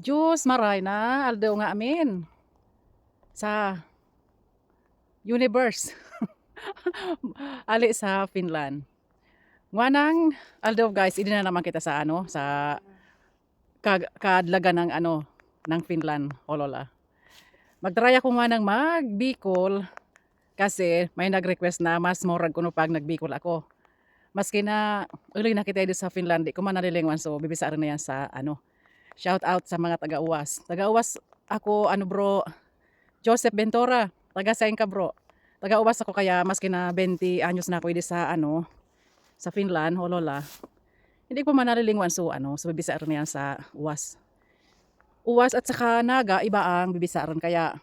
Diyos maray na aldaw nga amin sa universe. Ali sa Finland. Nganang aldaw guys, idi na naman kita sa sa kadlaga ng ng Finland, Holola. Magtry ako nga ng mag-Bicol kasi may nag-request na mas morag kuno pag nag-Bicol ako. Maski na uli na kita dito sa Finland, di ko man nalilingwan, so bibisa rin na yan sa shout out sa mga taga-uwas. Taga-uwas ako bro, Joseph Bentora, taga Sain ka bro. Taga-uwas ako kaya maski na 20 anyos na ako dito sa sa Finland, Holola. Hindi ko man nalilingwan, so so bibisa rin na yan sa uwas. Uwas at saka naga iba ang bibisa rin, kaya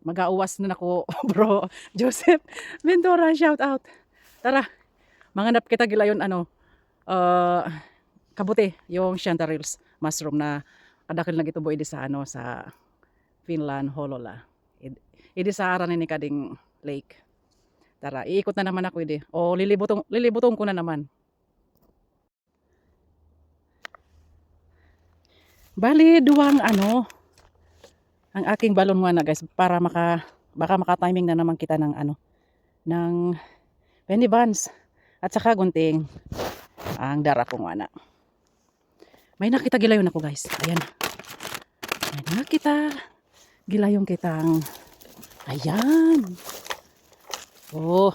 mag-auwas na ako bro Joseph Bentora, shout out. Tara, manganap kita gilayon kabuti yung chanterelles mushroom na kadakil na gitubo idi sa sa Finland, Holola. Idi sa aran ni kading lake. Tara, iikot na naman ako idi. O lilibutong ko na naman. Bali duwang ang aking balon nga na guys para baka maka-timing na naman kita ng ng penny buns at saka gunting ang dara ko nga na. May nakita gilayon ako guys. Ayan. May nakita gilayon kitang. Ayan. Oh.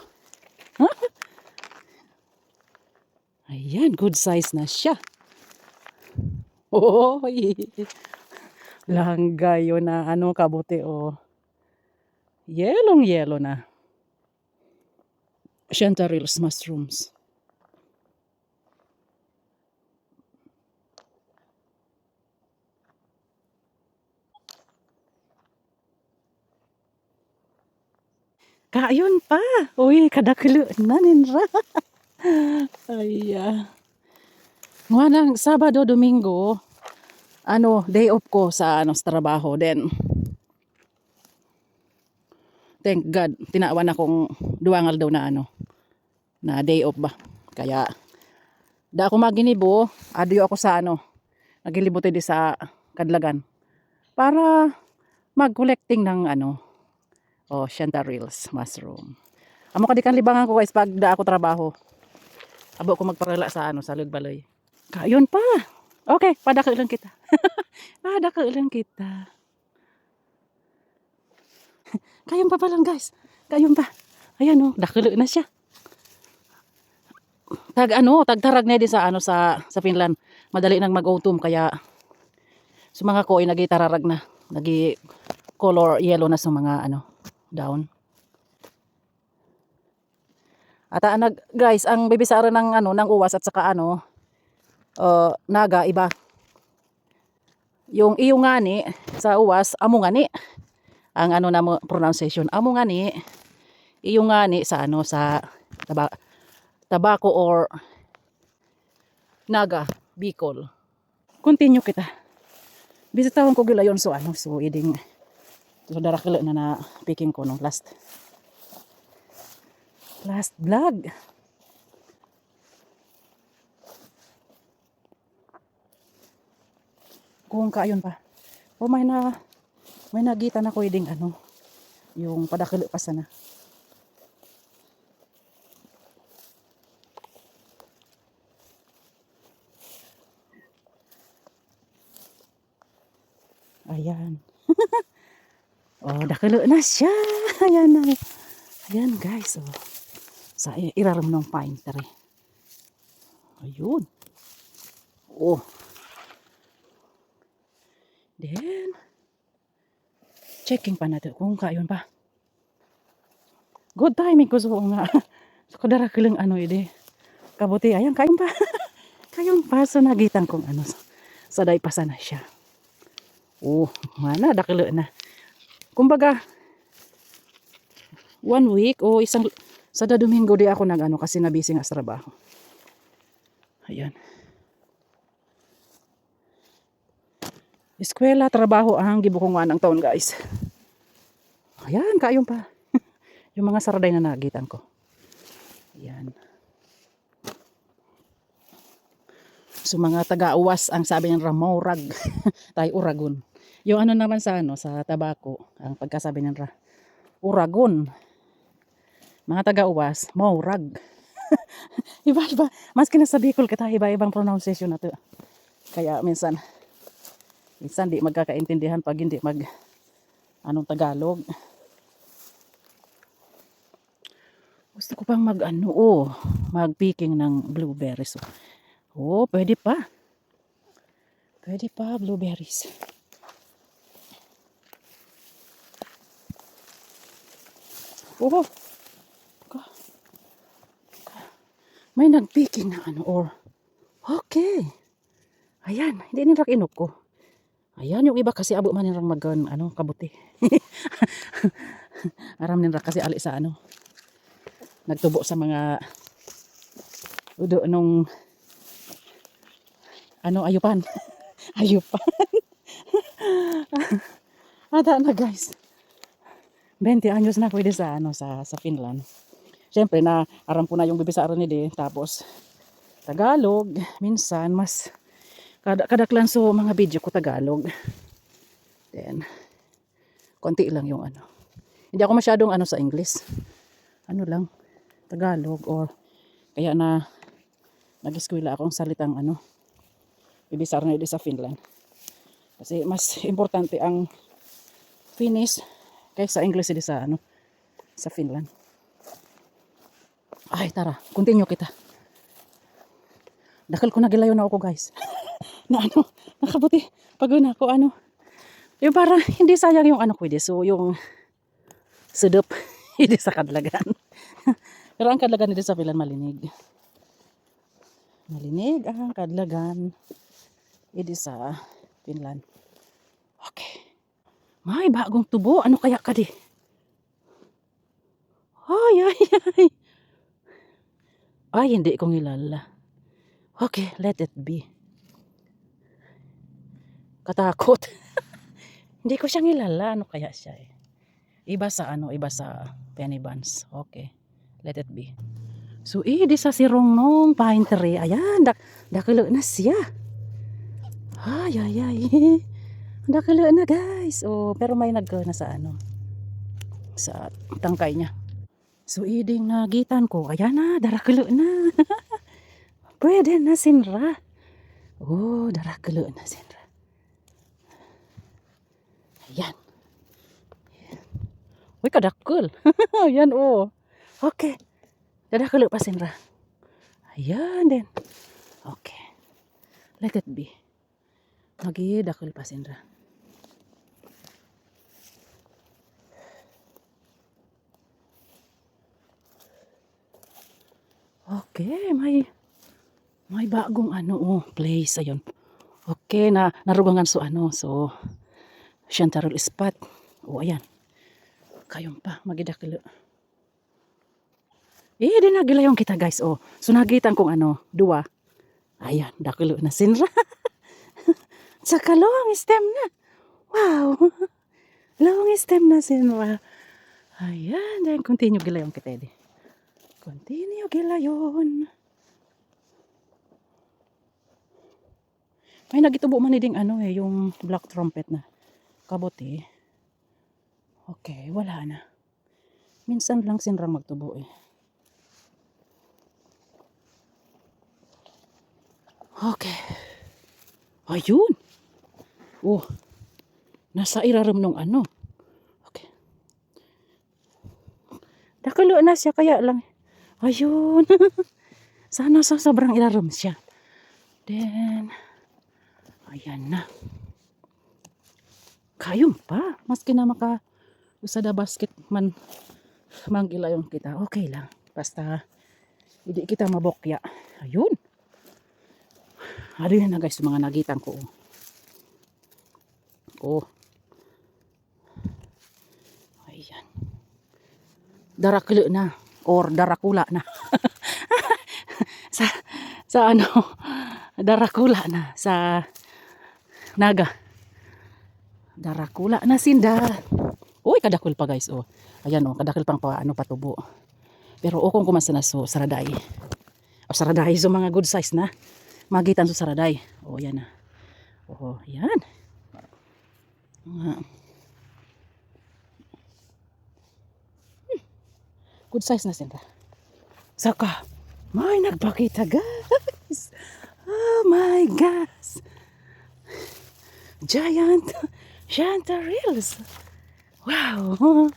Ayan, good size na siya. Oh, langgayo na kabuti oh. Yellow na. Chanterelles mushrooms. Kayon pa. Uy, kadakilo na ninra. Ay, nganang Sabado, Domingo, day off ko sa sa trabaho. Then, thank God, tinawan akong duwangal daw na na day off ba. Kaya, da ako maginibo, adyo ako sa nagilibuti di sa Kadlagan. Para mag-collecting ng chanterelles mushroom. Amo kadikan libangan ko guys pag da ako trabaho. Abo ko magparala sa sa Lugbaloy. Kayon pa. Okay, padaka lang kita. Padaka lang kita. Kayon pa lang guys. Kayon pa. Ayan oh, dakelo na siya. Tagtarag na din sa sa Finland. Madali nang mag-autumn kaya sa mga ko ay nagitararag na. Nagi color yellow na sa mga down. At guys, ang bibisaran ng ng uwas at saka naga iba. Yung iyo ngani sa uwas amo ngani. Ang na mo pronunciation amo ngani. Iyo ngani sa sa tabako or naga Bicol. Continue kita. Bisitahon ko gilayon so so iding so darakilo na picking ko no last vlog. Kung kayon pa. O may nagitan ako iding yung padakilo pa sana. Ayan. Oh, dakilo na siya. Ayan na. Ayan guys. Oh. Sa iraram ng pine tree. Ayun. Oh. Then, checking pa natin kung kayon pa. Good timing ko so nga. So kadara kilang ide. Kabuti ayan kayon pa. Kayon pa so nagitan kong sa day pa sana siya. Oh, mana dakilo na. Kumbaga 1 week o isang sa Domingo di ako kasi nabisi nga sa trabaho. Ayan. Eskwela, trabaho ang gibukong ng taon guys. Ayan, kayon pa. Yung mga saraday na nagitan ko. Ayan. So mga taga-uwas ang sabi ng Ramorag, tayo Uragon. Yung ano naman sa ano sa tabako, ang pagkasabi ng Uragon. Mga taga-uwas, Maurag. Iba-iba. Mas kinasabi ko kita iba-ibang pronunciation na to. Kaya minsan di magkakaintindihan pag hindi anong Tagalog. Gusto ko pang mag-picking ng blueberries. Oh, pwede pa. Pwede pa blueberries. Oh. May nag-picking na okay. Ayan, hindi nila kinuk ko. Ayan, yung iba kasi abo man nila kabuti. Aram nila kasi ali sa nagtubo sa mga udo nung ayupan. Ayupan. Ada na guys. 20 anyos na pwede sa sa Finland. Siyempre na aram ko na yung bibisaran ni tapos Tagalog minsan mas kadaklan so mga video ko Tagalog. Then konti lang yung Hindi ako masyadong sa English. Lang Tagalog or kaya na nag-eskwela akong salitang bibisaran ni sa Finland. Kasi mas importante ang Finnish kaysa English di sa sa Finland. Ay, tara, continue kita. Dakal ko nagilayo na ako, guys. na nakabuti. Pag ako, yung parang hindi sayang yung ko, so yung sudup, hindi sa kadlagan. Pero ang kadlagan dito sa Finland malinig. Malinig ang kadlagan dito sa Finland. Okay. May bagong tubo. Ano kaya ka di? Ay. Ay, hindi ko ngilala. Okay, let it be. Katakot. Hindi ko siya ngilala. Ano kaya siya eh? Iba sa penny buns. Okay, let it be. So, di sa sirong nung pine tree. Ayan, dakilo na siya. Ay. Dakilo na guys. Oh, pero may na sa sa tangkay niya. So, iding nagitan ko. Ayan na, darakilo na. Pwede na sinra. Oh, darakilo na sinra. Ayan. Uy, kadakil. Ayan, oh. Okay. Darakilo pa sinra. Ayan din. Okay. Let it be. Magidakil pa sinra. Okay, may bagong place ayun. Okay, narugangan so Chantarol spot. Oh, ayan. Kayon pa magidakilo. Di nagilayon kita guys. Oh, so nagitan kong dua. Ayan, dakilo na sinra. Tsaka long stem na. Wow. Long stem na sinra. Ayan, then continue gilayon kita di. Continue gilayon. May nagitubo man ding yung black trumpet na kabuti. Okay, wala na. Minsan lang sinrang magtubo eh. Okay. Ayun. Oh. Nasa iraram nung Okay. Dakalo na siya kaya lang. Ayun. Sana sa sobrang ilaram siya. Then ayan na. Kayong pa. Maski na usada basket man manggilayon kita. Okay lang. Basta hindi kita mabokya. Ayun. Ayun na guys, mga nagitan ko. Oh. Ayan. Daraklo na. Or darakula na. sa darakula na. Sa naga. Darakula na sinda. Uy, kadakul pa guys. Oh. Ayan kadakul pang patubo. Pero kung kumansa na so, saraday. O saraday so mga good size na. Magitan sa saraday. Oh, yan na. Oh, yan. Good size na sila. Saka, may nagpakita guys. Oh my gosh. Giant chanterelles. Wow.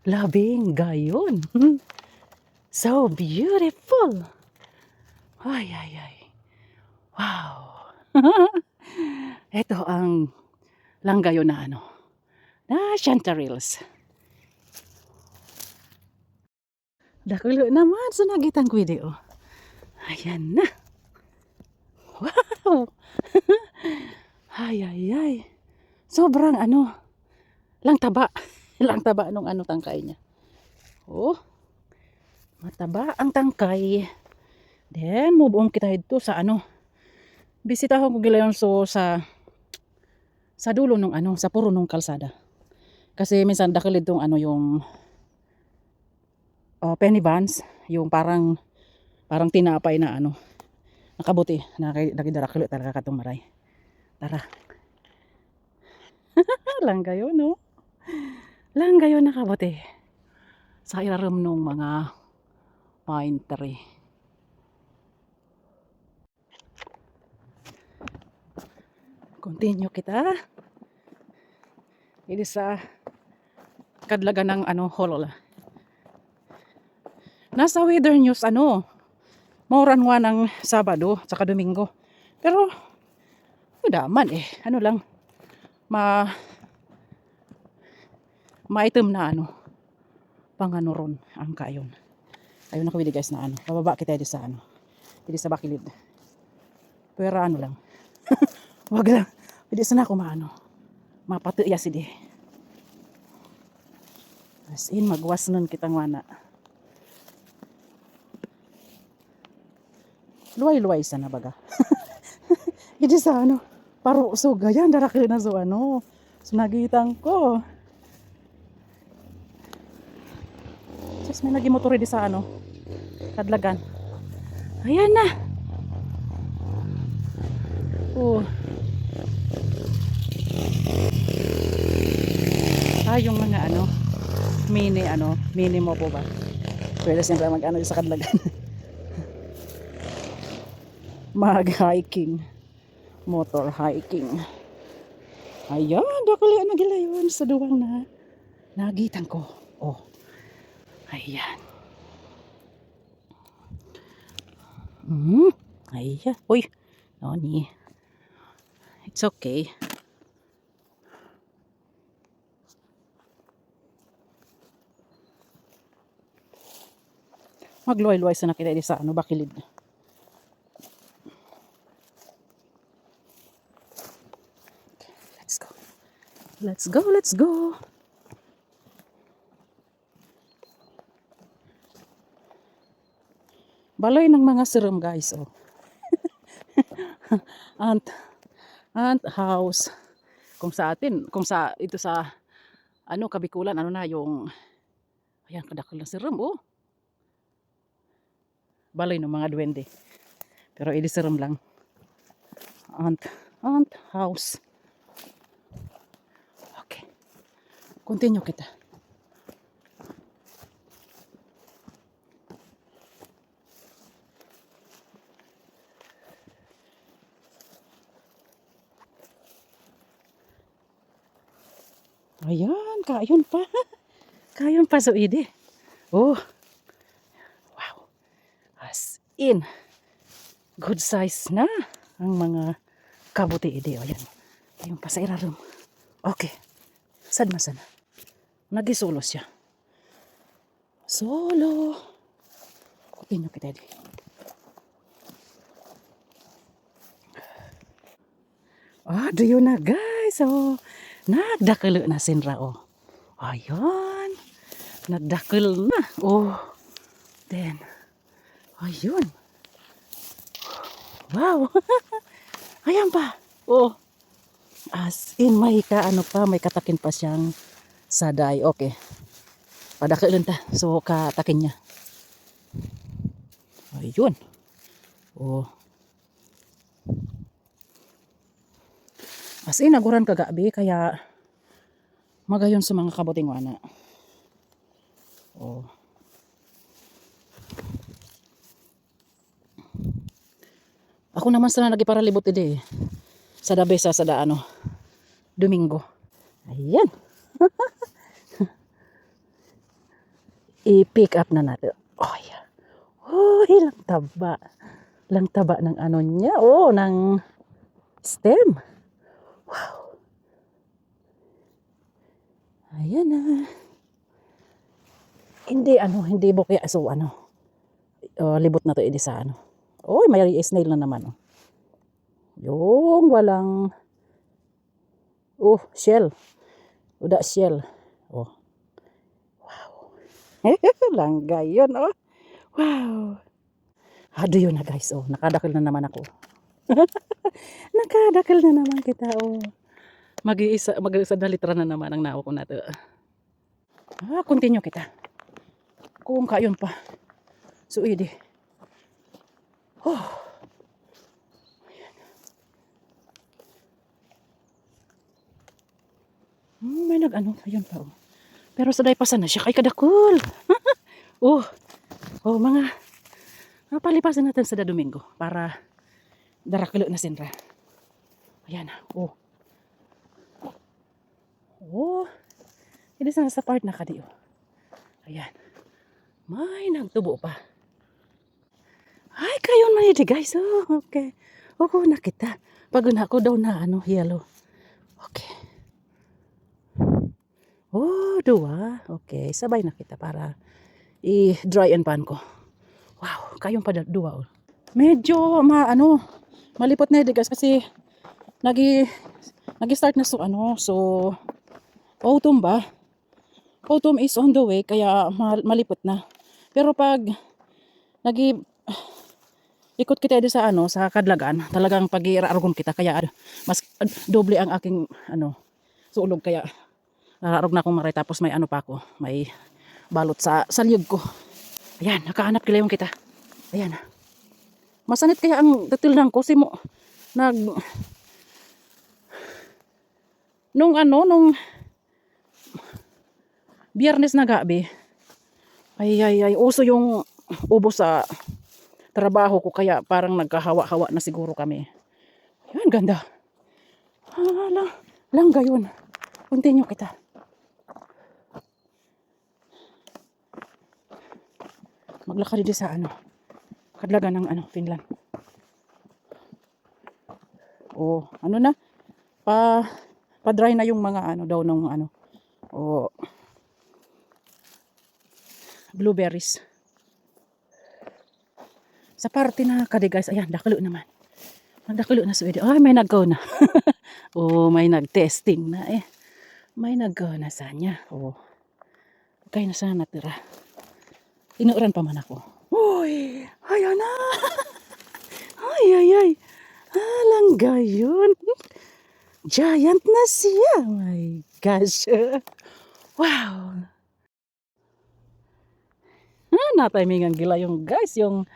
Labing gayon. So beautiful. Ay, ay, ay. Wow. Ito ang langgayon na ano. Na chanterelles. Dakulo naman sa nagitang video. Ayan na. Wow. Ay, ay, ay. Sobrang ano. Lang taba. Lang taba nung ano tangkay niya. Oh. Mataba ang tangkay. Then, mubuong kita dito sa ano. Bisitahon ko gilayon so sa dulo nung ano, sa puro nung kalsada. Kasi minsan dakil itong ano yung penny buns, yung parang tinapay na ano. Nakabuti, nakidarakilo talaga katong maray. Tara. Langgayon, no? Langgayon nakabuti. Sa ilalim nung mga pine tree. Continue kita. Ini sa kadlagan ng ano, Holola. Nasa weather news ano, mauran nga ng Sabado saka Domingo. Pero daman ano lang ma-item na ano pangano ron ang kayon. Ayun ako guys na ano, bababa kita di sa ano. Di sa bakilid. Pero ano lang. Wag lang. Pwede sana ako maano. Mapatuya si di. As in magwas nun kitang wana. Luway-luway sana baga. Hindi sa ano, parusog ayan darakil na so ano. So nagitang ko. Just may nagimotor di sa ano, kadlagan. Ayan na. Oh. Yung mga ano, mini mo po ba? Pwede siyempre mag-ano sa kadlagan. Mag-hiking. Motor hiking. Ayan, dakali ang nagilayon sa duwang na nagitan ko. Oh. Ayan. Ayan. Uy. Noni. It's okay. Magluway-luway sa nakita di sa ano, bakilid. Let's go. Let's go, let's go. Baloy ng mga serum guys, oh. ant house. Kung sa ito sa ano Kabikulan, ano na yung ayan kadakil na serum, oh. Baloy ng mga duwende. Pero ili serum lang. Ant house. Okay. Continue kita. Ayan, kayon pa. Kayon pa so ide. Oh. Wow. As in. Good size na ang mga kabuti ide. Ayan. Ayun pa sa ilalim. Okay. Sad masana. Nagisulo siya. Solo. Continue kita di. Do you na guys. Oh. Nagdakil na sinra, oh. Ayan. Nagdakil na. Oh. Then. Ayun. Wow. Ayan pa. Oh. As in may may katakin pa siyang saday. Okay. Padakilin ta. So katakin niya. Ayun. Oh. As in, naguran kagabi, kaya magayon sa mga kabuting wana. Oh. Ako naman sana nagiparalibot ide sa dabesa sa daano. Domingo. Ayan. I-pick up na natin. Oh, yeah. Oh, lang taba. Lang taba ng ano niya. Oh, ng stem. Wow. Ayan na. Hindi bukya. So, libot na to edi sa ano. Oh, may snail na naman. Oh. Yung walang, shell. Uda shell. Oh. Wow. Langga yun, oh. Wow. Hado yun na guys, oh. Nakadakil na naman ako. Nakadakil na naman kita, oh. Mag-isa na litra na naman ang nao ko na to. Continue kita. Kung kayon pa. So, edi. Oh. May ayun pa, oh. Pero sa daypasan na siya kay kadakol. Mga palipasan natin sa Domingo para darakilo na sinra. Ayan, oh. Hindi sana sa part na kadi, oh. Ayan. May nagtubo pa. Ay, kayon man iti guys, oh. Okay. Nakita. Pag na ako daw na yellow. Okay. Dua. Okay, sabay na kita para i-dry and pan ko. Wow, kayong pa dua. Oh. Medyo malipot na guys kasi nagi-start na so autumn ba? Autumn is on the way kaya malipot na. Pero pag ikot kita dito sa Kadlagan, talagang pag-iarargon kita kaya mas doble ang aking sulog kaya nararog na akong maray tapos may pa ako, may balot sa salyog ko. Ayan, nakaanap kilayong kita. Ayan. Masanit kaya ang tatilnang ko simo nung Biyernes na gabi. Ay uso yung ubo sa trabaho ko kaya parang nagkahawa-hawa na siguro kami. Ayan, ganda. Lang gayon. Continue kita. Maglakad dito sa Kadlagan ng Finland. Na? Pa-dry na yung mga daw ng blueberries. Sa party na kadi guys, ayan, dakalo naman. Magdakalo na suwede. Ay, may nagkaw na. May nag-testing na eh. May nagkaw na sa niya. Okay na sana natira. Tinuuran pa man ako. Uy! Ayan na! Ay! Langga yun. Giant na siya. Oh my gosh. Wow! Natimingan gila yung guys. Yung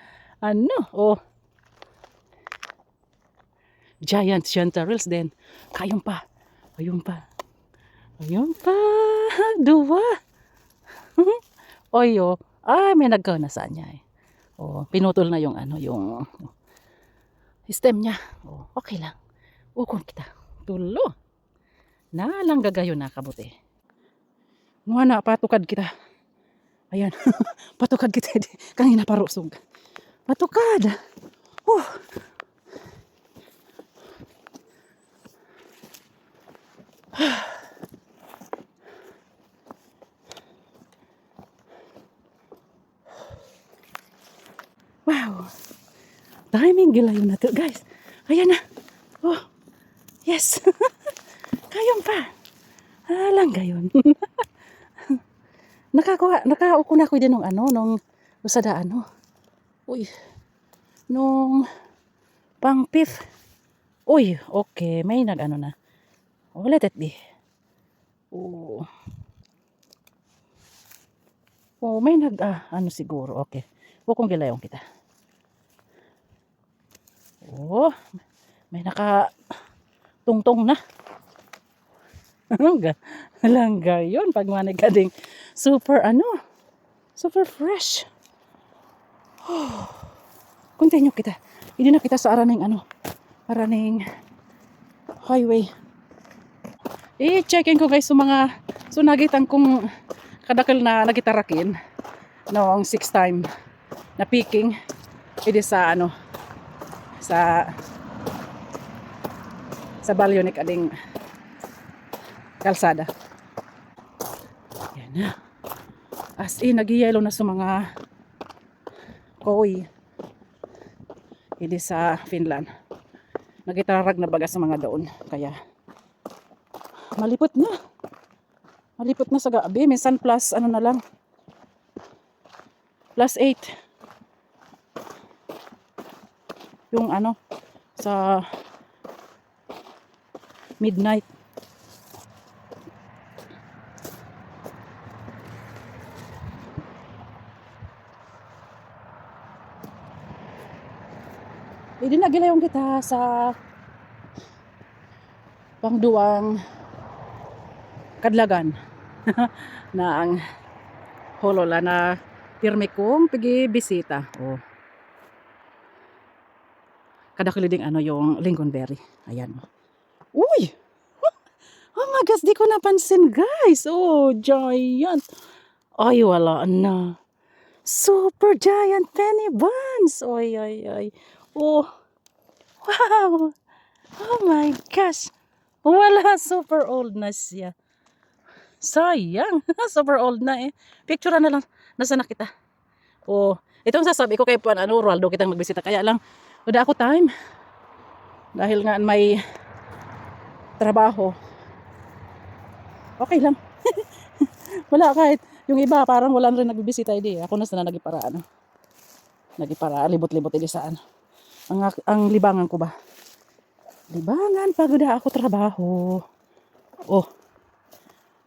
giant chanterelles din. Ayun pa. Dua. May nagkaw na sa niya eh. Pinutol na yung yung stem niya. Okay lang. Kung kita. Tulo. Nalang gagayo na kabuti. Nga patukad kita. Ayan. Patukad kita. Kangina parusog. Patukad. Wow. Timing gilayo na to, guys. Ayan na. Yes. Kayon pa. Lang gayon. Nakauko na ko din nung usada nung pang fifth. Okay, may na. Let it be. May siguro. Okay. Kung gilayong kita. May naka tungtong na. Langga yun. Pag manig ka ding super super fresh. Continue kita. Hindi na kita sa araning araning highway. I-checkin ko guys sa mga nagitan kong kadakal na nagitarakin noong 6 time na peaking. Hindi sa sa balyo ni kading kalsada. Yan na. As in, nag-yellow na sa mga koi. Hindi sa Finland. Nagitararag na baga sa mga doon. Kaya, malipot na. Malipot na sa gabi. Minsan plus, na lang. Plus 8. Yung sa midnight. Hindi na gilayong kita sa pangduang kadlagan na ang holola na pirmi kong pigi bisita. Oh. Kadakiliding yung lingonberry. Ayan. Uy! Oh my gosh, di ko napansin guys. Oh, giant. Ay, wala na. Super giant penny buns. Oy, ay, ay. Oh, wow. Oh my gosh. Wala, super old na siya. Sayang. Super old na eh. Picture na lang. Nasaan na kita? Oh, itong sasabi ko kay Roldo kitang magbisita. Kaya lang, wala ako time. Dahil nga may trabaho. Okay lang. Wala kahit yung iba parang wala rin nagbibisita hindi. Ako na sana nagipara Nagipara libot-libot hindi saan. Ang libangan ko ba? Libangan pagod ako trabaho. Oh.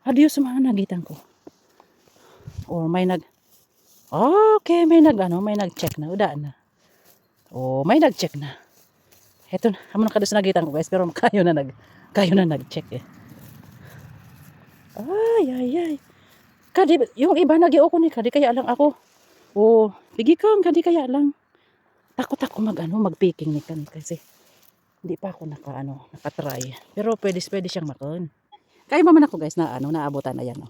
Adios sa mga nagitan ko. Or may okay, may nag-check na. Uda na. Oh, may nag-check na. Eto na, amo na kada sa nagitan ko guys, pero kayo na nag-check eh. Ay. Kadi, yung iba nag-ioko ni kadi kaya lang ako. Oh, pigi kang kadi kaya lang. Takot ako mag-picking ni kan kasi hindi pa ako nakatry. Pero pwede siyang makon. Kaya man ako guys na naabutan ayan oh.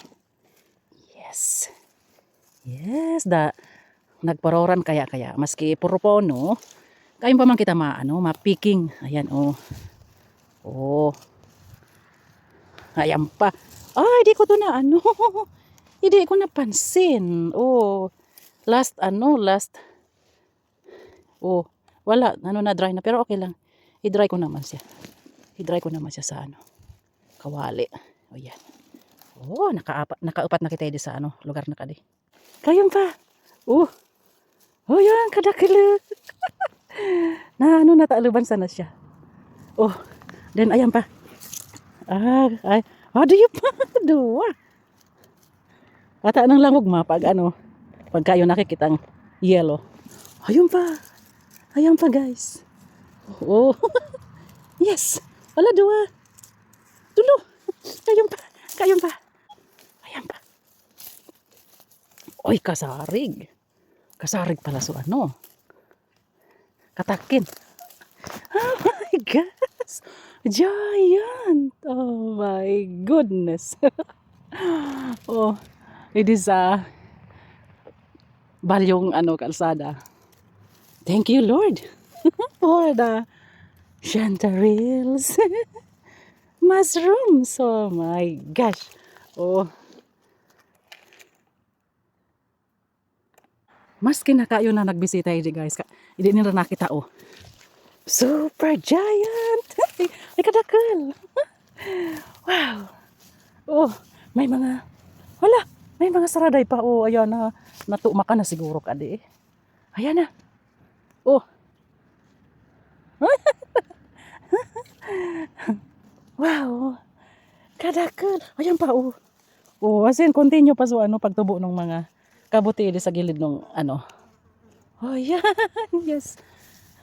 Yes. Yes, nagparoran kaya maski puro pono. Kaya pa man kita ma-picking. Ayan oh. Oh. Ayan pa. Ay, di ko to na hindi ko napansin. Oh. Last. Oh, wala. Na dry na. Pero okay lang. I-dry ko naman siya. Sa kawali. O yan. Oh, nakaupat na kita sa lugar na kadi. Kayong pa. Oh. Oh, yan. Kadakila. na taaluban sana siya. Oh. Then, ayan pa. Ay. Do you pa? Dua. Ata nang langog pag pag kayo nakikitang yellow. Ayun pa. Ayan pa guys. Oh. Yes. Wala dua. Tulo. Kayong pa. Ayan pa. Oy, kasarig. Kasarig pala so Katakin. Oh my gosh. Giant. Oh my goodness. Oh, it is balyong kalsada. Thank you Lord for the chanterelles. Mushrooms. Oh my gosh. Oh. Mas kinakayo na nagbisita hindi guys. Hindi nila nakita oh. Super giant. Ay kadakal. Wow. Oh, may mga saraday pa oh. Ayan na natuma ka na siguro kadi. Ayan na. Oh. Wow. Kadakal. Ayan pa oh. Oh, as in continue pa so pagtubo ng mga kabuti sa gilid ng Oh, yan. Yes.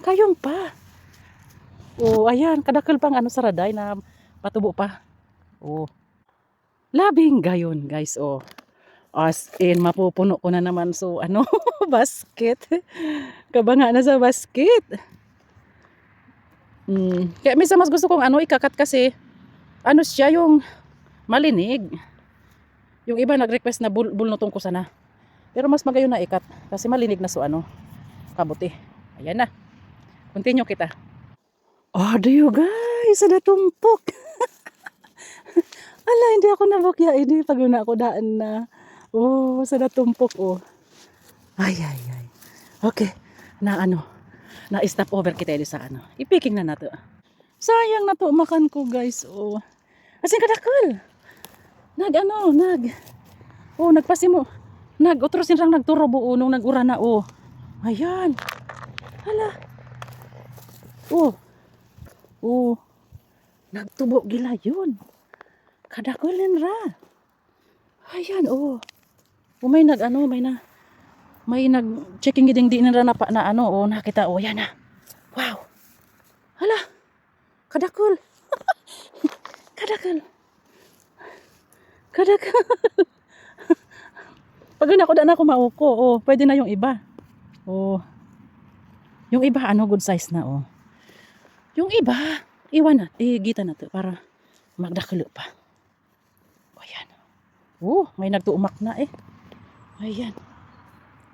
Kayong pa. Oh, ayan, kadakal pang saraday na patubo pa. Oh. Labing gayon, guys, oh. As in, mapupuno ko na naman so, ano, basket. Kabanga na sa basket. Kaya minsan mas gusto kong ano, ikakat kasi, ano siya yung malinig. Yung iba nag-request na bulnutong ko sana. Pero mas magayon na ikat. Kasi malinig na so, ano, kabuti. Ayan na. Continue kita. Oh, do you guys, sa natumpok. Ala, hindi ako nabukya. Hindi, pag na ako daan na. Oh, sa natumpok, oh. Ay, ay, ay. Okay. Na ano, na-stop over kita di sa ano. Ipiking na nato. Sayang na to, makan ko, guys. Oh. Asin kadakol. Oh, nagpasimo. Utrosin rang nagturobo, oh, nung nag-ura na, oh. Ayan. Hala. Oh. Oh. Nagtubo gila yun. Kadakolin ra. Ayan, oh. Oh, may nag-checking giding di na ano, oh, nakita, oh, yan na. Wow. Hala. Kadakol. Kadakol. Pag na ako mauko, oh, pwede na yung iba. Oh. Yung iba, ano, good size na, oh. Yung iba, iwan na, gita na to para magdakalo pa. O, ayan. Oh, may nagtuumak na, eh. Ayan.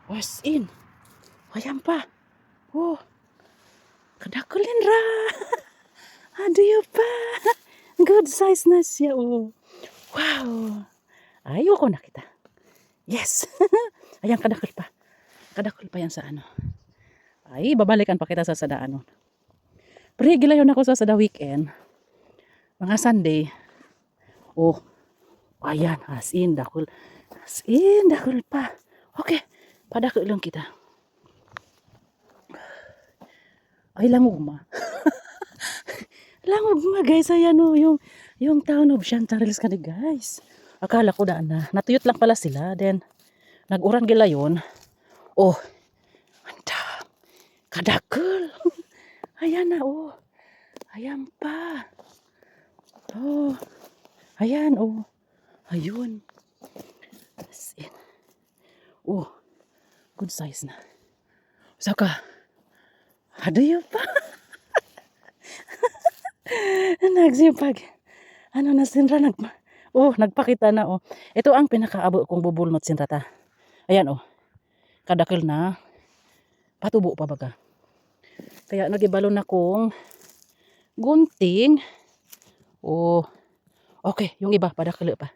Was in. Ayan pa. Oh. Kadakulin ra. Adiyo pa. Good size na siya, oh. Wow. Ayoko na kita. Yes. Ayan, kadakul pa. Kadakul pa yan sa ano. Ay, babalikan pa kita sa sadaan. Pero gilayon ako sa sada weekend. Mga Sunday. Oh. Ayan, as in, dakul. As in, dakul pa. Okay. Padakul lang kita. Ay, langugma. Langugma, guys. Ayan, oh. Yung town of Chantarils ka guys. Akala ko daan na. Natuyot lang pala sila. Then, nag-uran gila yun. Oh. Anda. Kadakul. Ayan na, oh. Ayan pa. Oh. Ayan, oh. Ayun. As in. Oh. Good size na. Saka. Adayo pa. Nagsipag. Ano na sinra nagpakita na, oh. Ito ang pinakaabo kong bubulnot sinrata. Ayan, oh. Kadakil na. Patubo pa baga. Kaya nagibalon na kong gunting. Oh. Okay, yung iba padakil pa.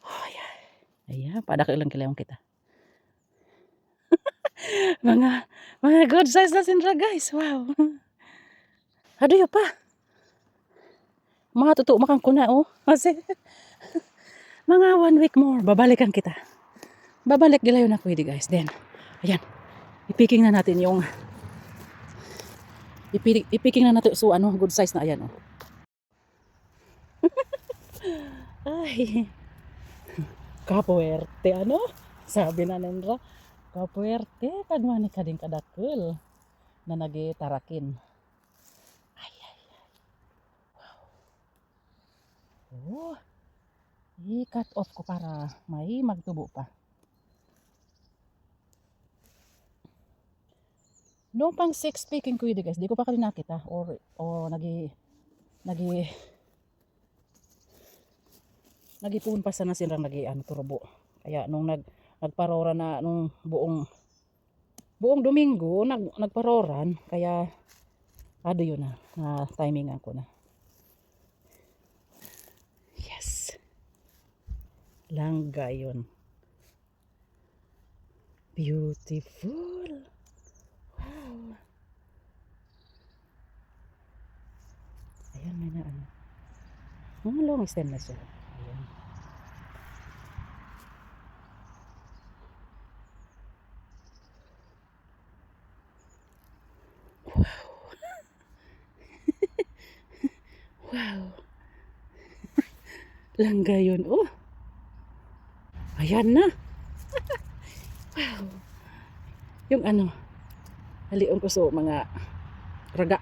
Oh, ayan. Ayan, padakil lang kilayong kita. mga good size na sinra, guys. Wow. Aduyo pa. Mga totoo makang kuna, oh. Kasi mga 1 week more, babalikan kita. Babalik gilayon ako, hindi, guys. Then, ayan. Ipiking na natin yung ipiking na natin so ano, good size na, ayan, oh. Ay. Kapuwerte, ano? Sabi na nandra. Kapuwerte, pagmani ka din kadakil na nagitarakin. Ay, ay, ay. Wow. Oh. I-cut off ko para may magtubo pa. Noong pang 6 picking ko yun, guys, di ko pa kanina nakita or nagipun pa sana silang turubo. Kaya nung nagparora na nung buong Domingo nagparoran, kaya yun na timingan ko na. Yes. Langga yun. Beautiful. Wow. Ayan, may na ano. Long stem na siya. Ayan. Wow. Wow. Langga yun. Oh. Ayan na. Wow. Yung ano, halion ko so mga raga.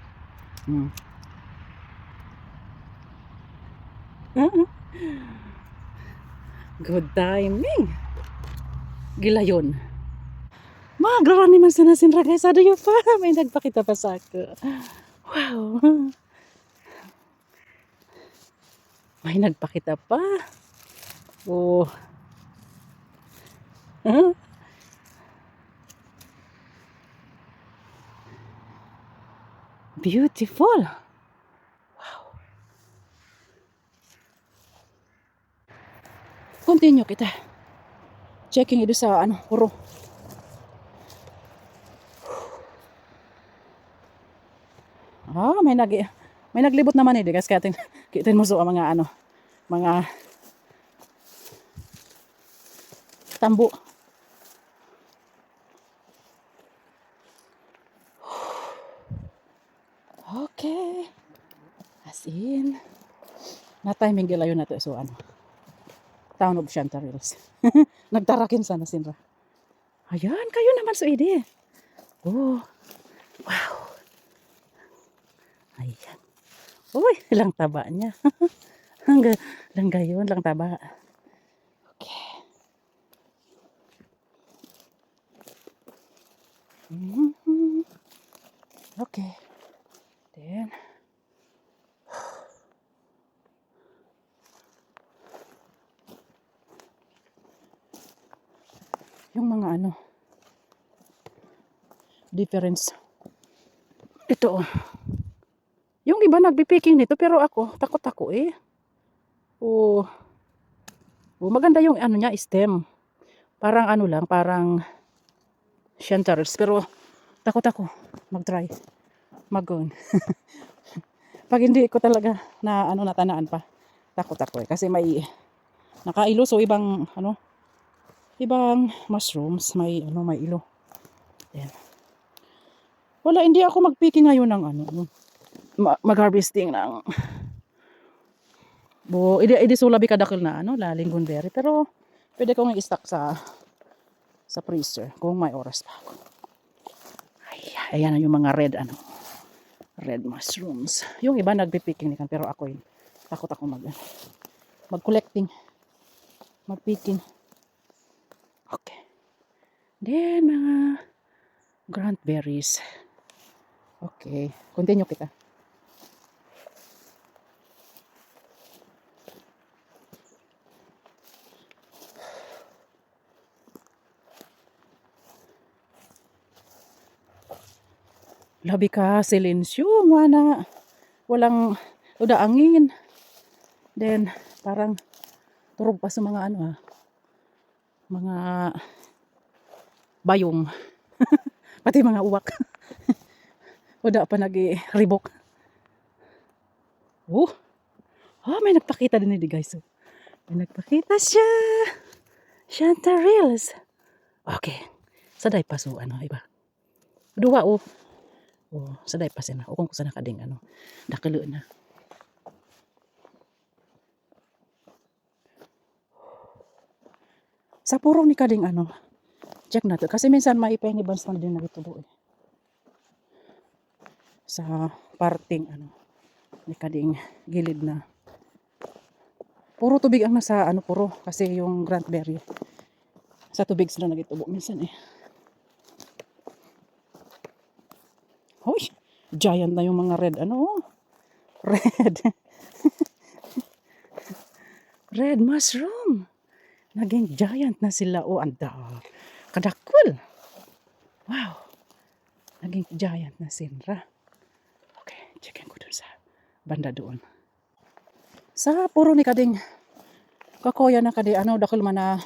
Good timing. Gilayon. Magrarani man sana sinra guys. Ano yun pa? May nagpakita pa sa ako. Wow. May nagpakita pa. Oh. Huh? Beautiful. Wow. Continue kita. Checking ito sa ano, puro. May naglibot naman eh, guys. Kaya kitin mo sa mga ano, mga tambo. Okay. As in. Na-timing gilayon na to. So ano, town of Chantarils. Nagtarakin sana sinra. Ayan, kayo naman so ide. Oh. Wow. Ayan. Uy, lang taba niya. lang gayon, lang taba. Okay. Okay. Then, yung mga ano, difference. Ito oh. Yung iba nagpipiking nito pero ako, takot ako eh. Oh. Oh, maganda yung ano niya, stem. Parang ano lang, parang Chantarils. Pero takot ako mag-try. Mag-on. Pag hindi ko talaga na ano natanaan pa, takot ako eh. Kasi may nakailo so ibang ano, ibang mushrooms, may ano, may ilo. Ayan. Wala, hindi ako mag-picking ngayon ng ano, mag-harvesting ng idi sulabi kadakil na ano, la lingonberry. Pero pwede kong i-stock sa freezer kung may oras pa ako. Ayan yung mga red mushrooms. Yung iba nagpi-picking nikan pero ako yun. Takot ako mag-collecting. Mag-picking. Okay. Then mga cranberries. Okay. Continue kita. Labi ka, silensyo, mana. Walang uda angin. Then, parang turog pa sa mga ano mga bayong. Pati mga uwak. Uda pa nag-ribok. Oh, may nagpakita din guys. May nagpakita siya. Chantarils. Okay. Saday pa so ano, iba. Dua oh. Oh, saday pa sina. O kung sana kading ano, dakilo na. Sa purong ni kading ano, check na to. Kasi minsan maipay ni Bans din na ito eh. Sa parting ano, ni kading gilid na. Puro tubig ang nasa ano, puro. Kasi yung cranberry. Sa tubig sila nagitubo minsan eh. Hoy, giant na yung mga red ano. Red. Red mushroom. Naging giant na sila. Oh, anda. Kadakul. Wow. Naging giant na sila. Okay, checkin ko dun sa banda doon. Sa puro ni kading kakoya na kadi ano, dakul man na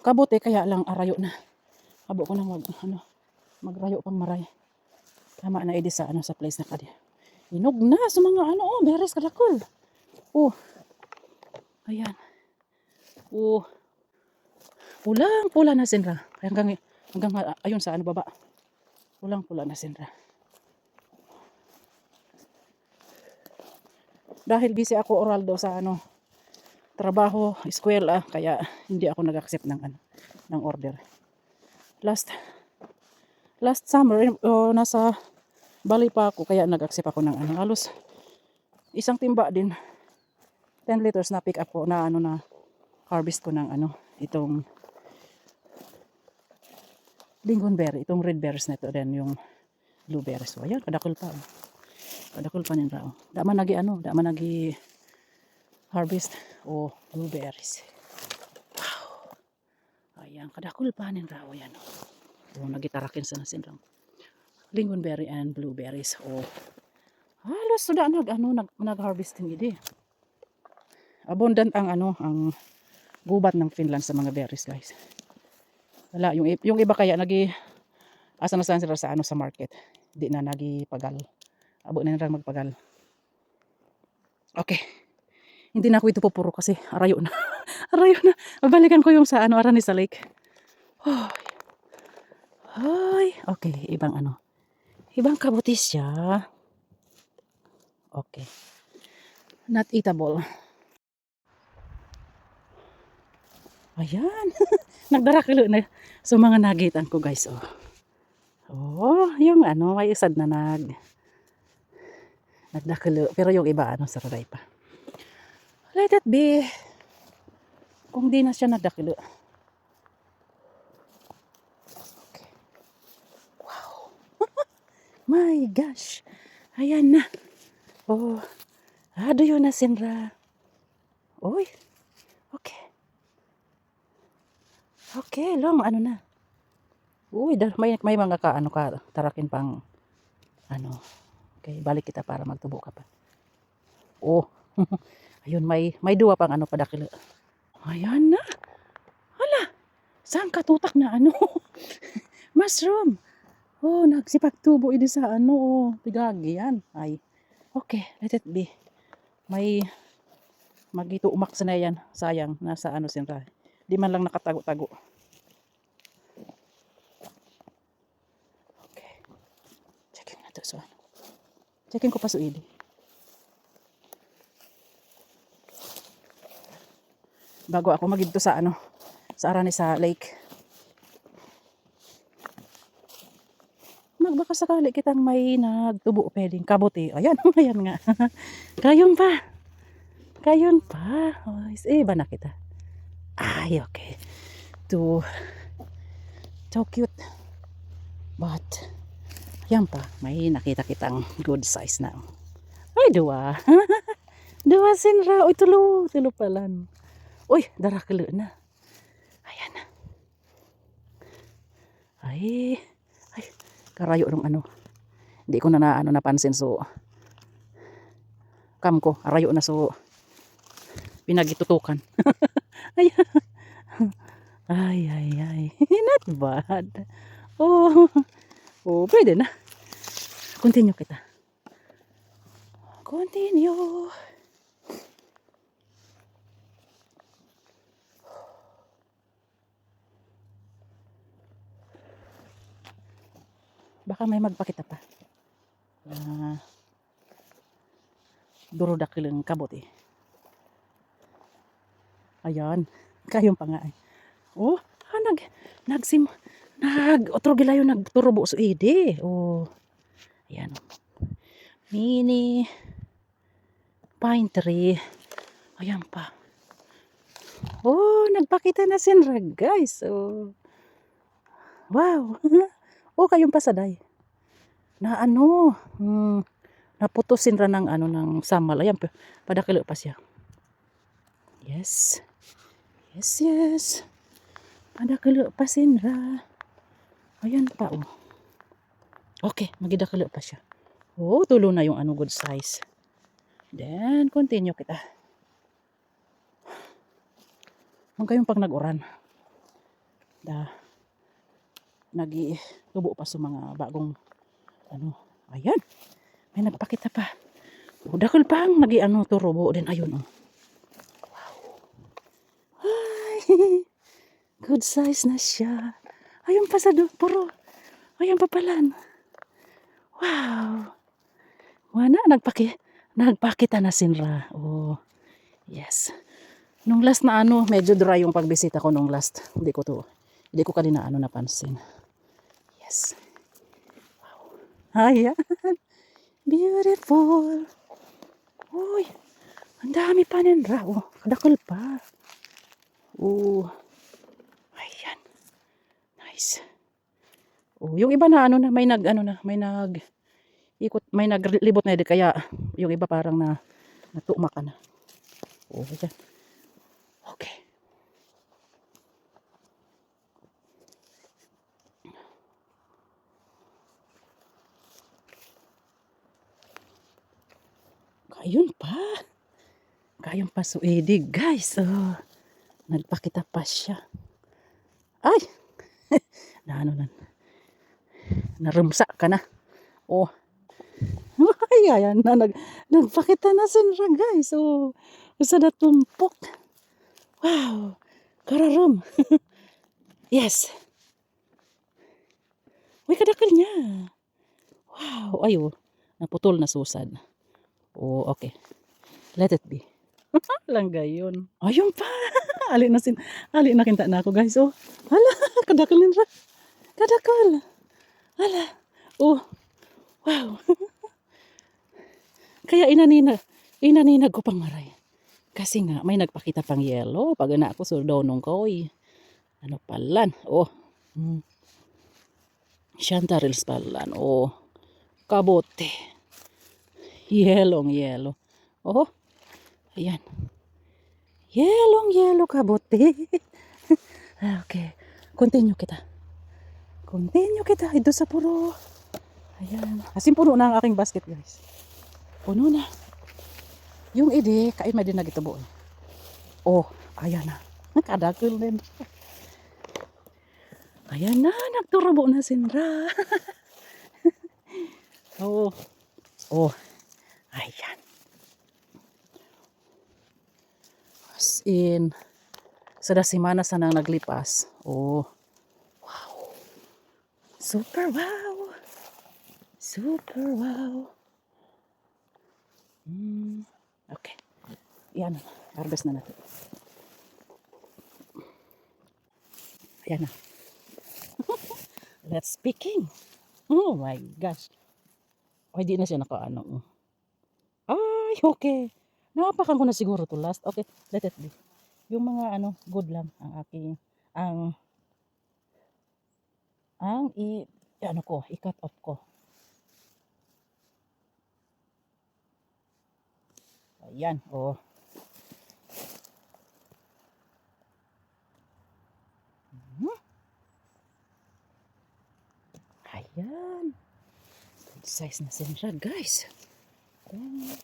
kabuti kaya lang arayo na. Abo ko na magrayo pang maray. Tama na edi sa ano, sa place na kadi. Inog na sa mga ano, oh, beres kadakul. Oh. Ayan. Oh. Pulang-pula na sinra. Hanggang ayun sa ano baba. Pulang-pula na sinra. Dahil busy ako oral daw sa ano, trabaho, eskwela, kaya hindi ako nag-accept ng order. Last summer, nasa Bali pa ako, kaya nag-accept ako ng ano, halos isang timba din. 10 liters na pick up ko na ano na harvest ko ng ano itong lingonberry, itong red berries na ito, then yung blueberries. So, ayan, kadakol pa. Oh. Kadakol pa nila. Oh. Dama nagi harvest o blueberries. Wow. Ayan, kadakol pa nila. Oh, ayan. Oh, nagitarakin sa nasinrang lingonberry and blueberries. Oh. Halos suda nag-harvesting idi. Abundant ang ang gubat ng Finland sa mga berries, guys. Wala yung iba kaya asa na sila sa sa market. Di na nagipagal. Abo na nila magpagal. Okay. Hindi na ako ito pupuro kasi arayo na. Arayo na. Babalikan ko yung sa Arani sa lake. Oh. Ay, okay, ibang kabutis siya. Okay. Not eatable. Ayan. Nagdarakilo na so mga nagitan ko, guys. Oh. Oh, yung may isad na nagdakilo. Pero yung iba sararay pa. Let it be. Kung di na siya nagdakilo. Okay. Wow. My gosh. Ayan na. Oh. Do yun na sinra. Uy. Okay. Okay, long na. Uy, may mga tarakin pang Okay, balik kita para magtubo ka pa. Oh. Ayun, may duwa pang padakilo. Ayan na. Hala. Saan katutak na mushroom. Oh, nagsipagtubo ini sa tigagi yan. Ay. Okay, let it be. May magituumak sa na yan. Sayang, nasa sinra. Di man lang nakatago-tago. Okay. Checking na to. Checking ko pa suidi. Bago ako magidto sa sa Arani sa lake. Baka sakali kitang may nagtubo pwedeng kabuti. Ayan, ayan nga. Kayon pa. Oh, iba na kita. Ay, okay. So cute. But, ayan pa. May nakita kitang good size na. Ay, dua. Dua sinra. Uy, tulo palan. Uy, darakalo na. Ayan na. Ay, karayo ng Hindi ko na napansin, so kam ko arayo na, so pinagitutukan. ay not bad. Oh pwede na. Continue kita. Continue. Baka may magpakita pa. Durodakilang kabote. Ayan. Kayon pa nga. Oh, otro gilayo nagturubo so ide. Oh. Ayan. Mini pine tree. Ayan pa. Oh, nagpakita na sinra, guys. Oh. Wow. Oh, kayong pasaday. Na naputusin ra ng ng samal. Ayan, padakilo pa siya. Yes. Padakilo pa sinra. Ayan pa, oh. Okay, magidakilo pa siya. Oh, tulo na yung good size. Then, continue kita. Huwag kayong pag nag-uran. Nagitubo pa sa mga bagong ayan. May nagpakita pa. Dakol pang turubo din. Ayun, oh. Wow. Ay, good size na siya. Ayun pa sa puro. Ayun pa palan. Wow. Wana, nagpakita na sinra. Oh, yes. Nung last na medyo dry yung pagbisita ko nung last. Hindi ko kanina napansin. Yes. Wow. Ayan. Beautiful. Uy. Ang dami pa ninra. Oh, kadakal pa. Oh, ayan. Nice. Oh, yung iba na ano na may nag ano na, may nag ikot, may naglibot na din kaya yung iba parang na natumak na. Oh, ayan. Okay. Kayun pa. Kayun pa suidig, guys. Oh, nagpakita pa siya. Ay, na ano na. Narumsa ka na. Oh. Ay, ayan na. Nagpakita na sinra, guys. Oh, usa na tumpok. Wow. Kararam. Yes. Uy, kadakal niya. Wow. Ay, oh. Naputol na susad. Oh, okay. Let it be. Langga yun. Ayun pa. Ali na kinta na ako, guys. Oh. Hala, kadakal nila. Kadakal. Hala. Oh. Wow. Kaya inaninag ko pang maray. Kasi nga, may nagpakita pang yellow. Pag na ako surdaw nung koy. Ano palan. Oh. Chantarils palan. Oh. Kabote. Yellow. Oh. Ayan. Yellow kabote. Okay. Continue kita. Ito sa puro. Ayan. Asin puno na ang aking basket, guys. Puno na. Yung ide, kain may din na gitubo. Oh, ayan na. Kadakil din. Ayan na, nagturabo na sinra. Oh. Oh. Ayan. As in, sada semana sa nang naglipas. Oh. Wow. Super wow. Okay. Yan. Harvest na natin. Ayan na. Let's picking. Oh my gosh. Ay, di na siya nakaano. Ay, okay. Napakan ko na siguro to last. Okay, let it be. Yung mga ano, good lang ang aking, i-cut off ko. Ayan, oh. Ayan. Good size na siya, guys. Ayan.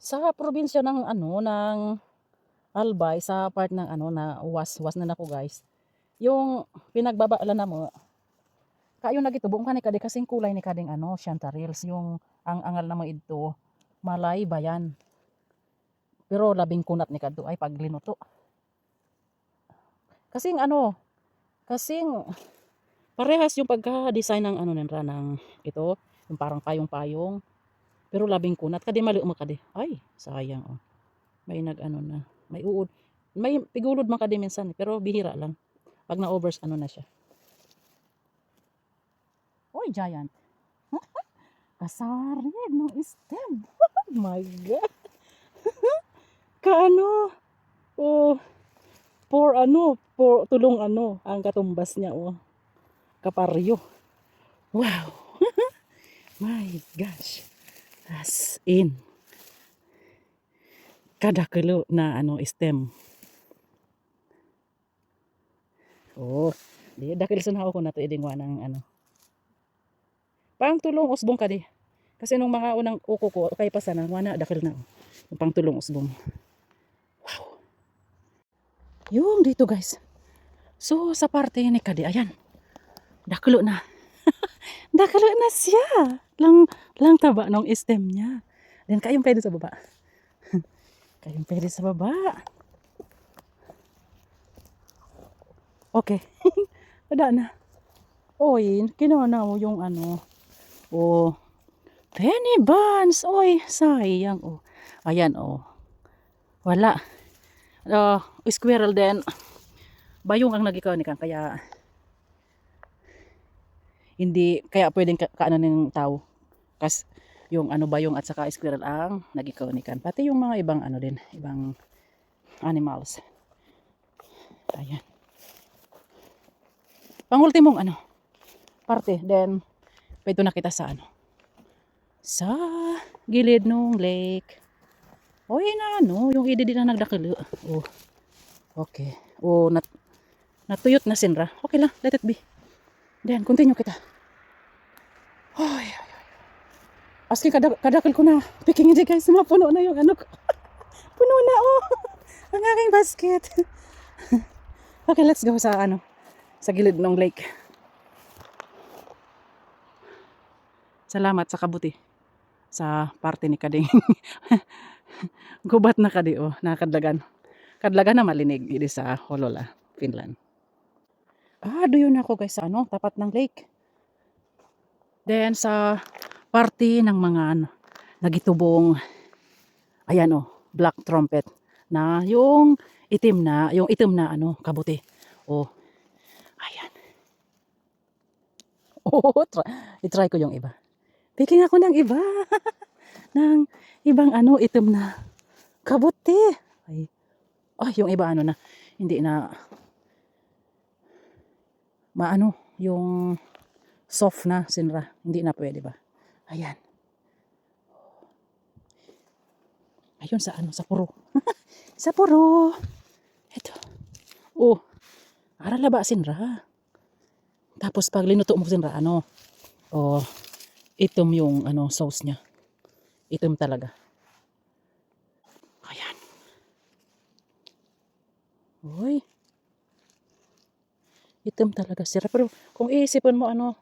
Sa probinsya ng ng Albay, sa part ng na was na nako, guys. Yung pinagbabaalan na mo, kayo nagitubong ka ni kadi kasing kulay ni kading chantarils, yung ang angal na mo ito, malay bayan. Pero labing kunat ni kadto ay paglinuto. Kasing parehas yung pagka-design ng nila ng ito, yung parang payong-payong. Pero labing kunat kadi mali mo kadi. Ay, sayang oh. May na. May uod. May pigulod man kadi minsan, pero bihira lang. Pag na-overs na siya. Oy, giant. Kasarid ng stem. Oh my God. Kaano? Oh, for tulong ang katumbas niya oh. Kaparyo. Wow. My gosh. As in. Kada kilo na stem. Oh, di dakil sunhaw ko na to idingwa ng Pang tulong usbong kadi. Kasi nung mga unang uko ko, kay pa sana wana dakil na. Yung pang tulong usbong. Wow. Yung dito, guys. So sa parte ni kadi, ayan. Dakilo na. Dakilo na siya. Lang taba nung stem niya. Then kayong pwede sa baba. Kayong pwede sa baba. Okay. Wala na. Oy, kinuha na mo yung Oh. Penny buns. Oy, sayang oh. Ayan oh. Wala. Squirrel din. Bayong ang nagikaw ni kang kaya hindi kaya pwedeng kaano ng tao. Kas yung ano bayong at saka squirrel ang nagikaunikan. Pati yung mga ibang ano din, ibang animals. Ayan. Pangultimong ano, parte. Then, pwede na kita sa ano. Sa gilid ng lake. Oy na ano, yung idi din na nagdakilo. Oh. Okay. Oh, natuyot na sinra. Okay lang, let it be. Then, continue kita. Ay, aski kadakil ko na. Picking hindi guys, mapuno na yung ano ko. Puno na oh. Ang aking basket. Okay, let's go sa ano, sa gilid ng lake. Salamat sa kabuti sa parte ni Kading. Gubat na kadi oh, nakadlagan. Kadlagan na malinig idi sa Holola, Finland. Doon ako guys sa ano, tapat ng lake. Then sa parte ng mga ano, nagitubong ayan oh, black trumpet na yung itim na ano, kabuti. Oh. Ayan. Oh, i-try ko yung iba. Picking ako ng iba. Ng ibang ano, itim na kabuti. Ay, yung iba ano na, hindi na maano, yung soft na sinra. Hindi na pwede ba? Ayan. Ayun sa ano, sa puro. Sa puro. Ito. Oh, arala ba sinra? Tapos pag linuto mo sinra, ano, oh, itom yung ano, sauce niya. Itom talaga. Ayan. Uy. Itom talaga sira. Pero kung iisipin mo ano,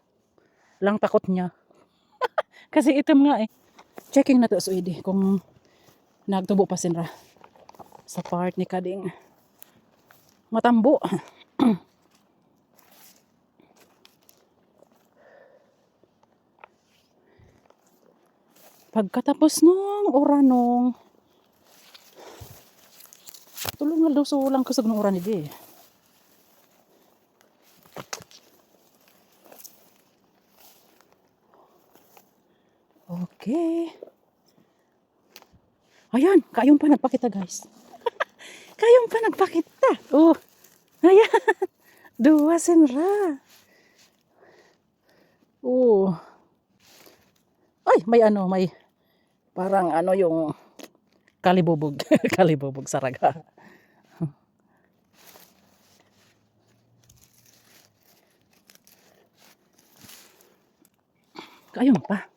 lang takot niya. Kasi itom nga eh. Checking na to so idi kung nagtubo pa sinra sa part ni Kading. Matambo. Pagkatapos nung oranong tulungan daw so lang kusog ng oran idi. Okay. Ayan, kayong pa nagpakita guys. Kayong pa nagpakita. Oh. Ayan. Dua sinra. Oh. Ay, may ano, may parang ano yung kalibubog. Kalibubog sa raga. Kayong pa.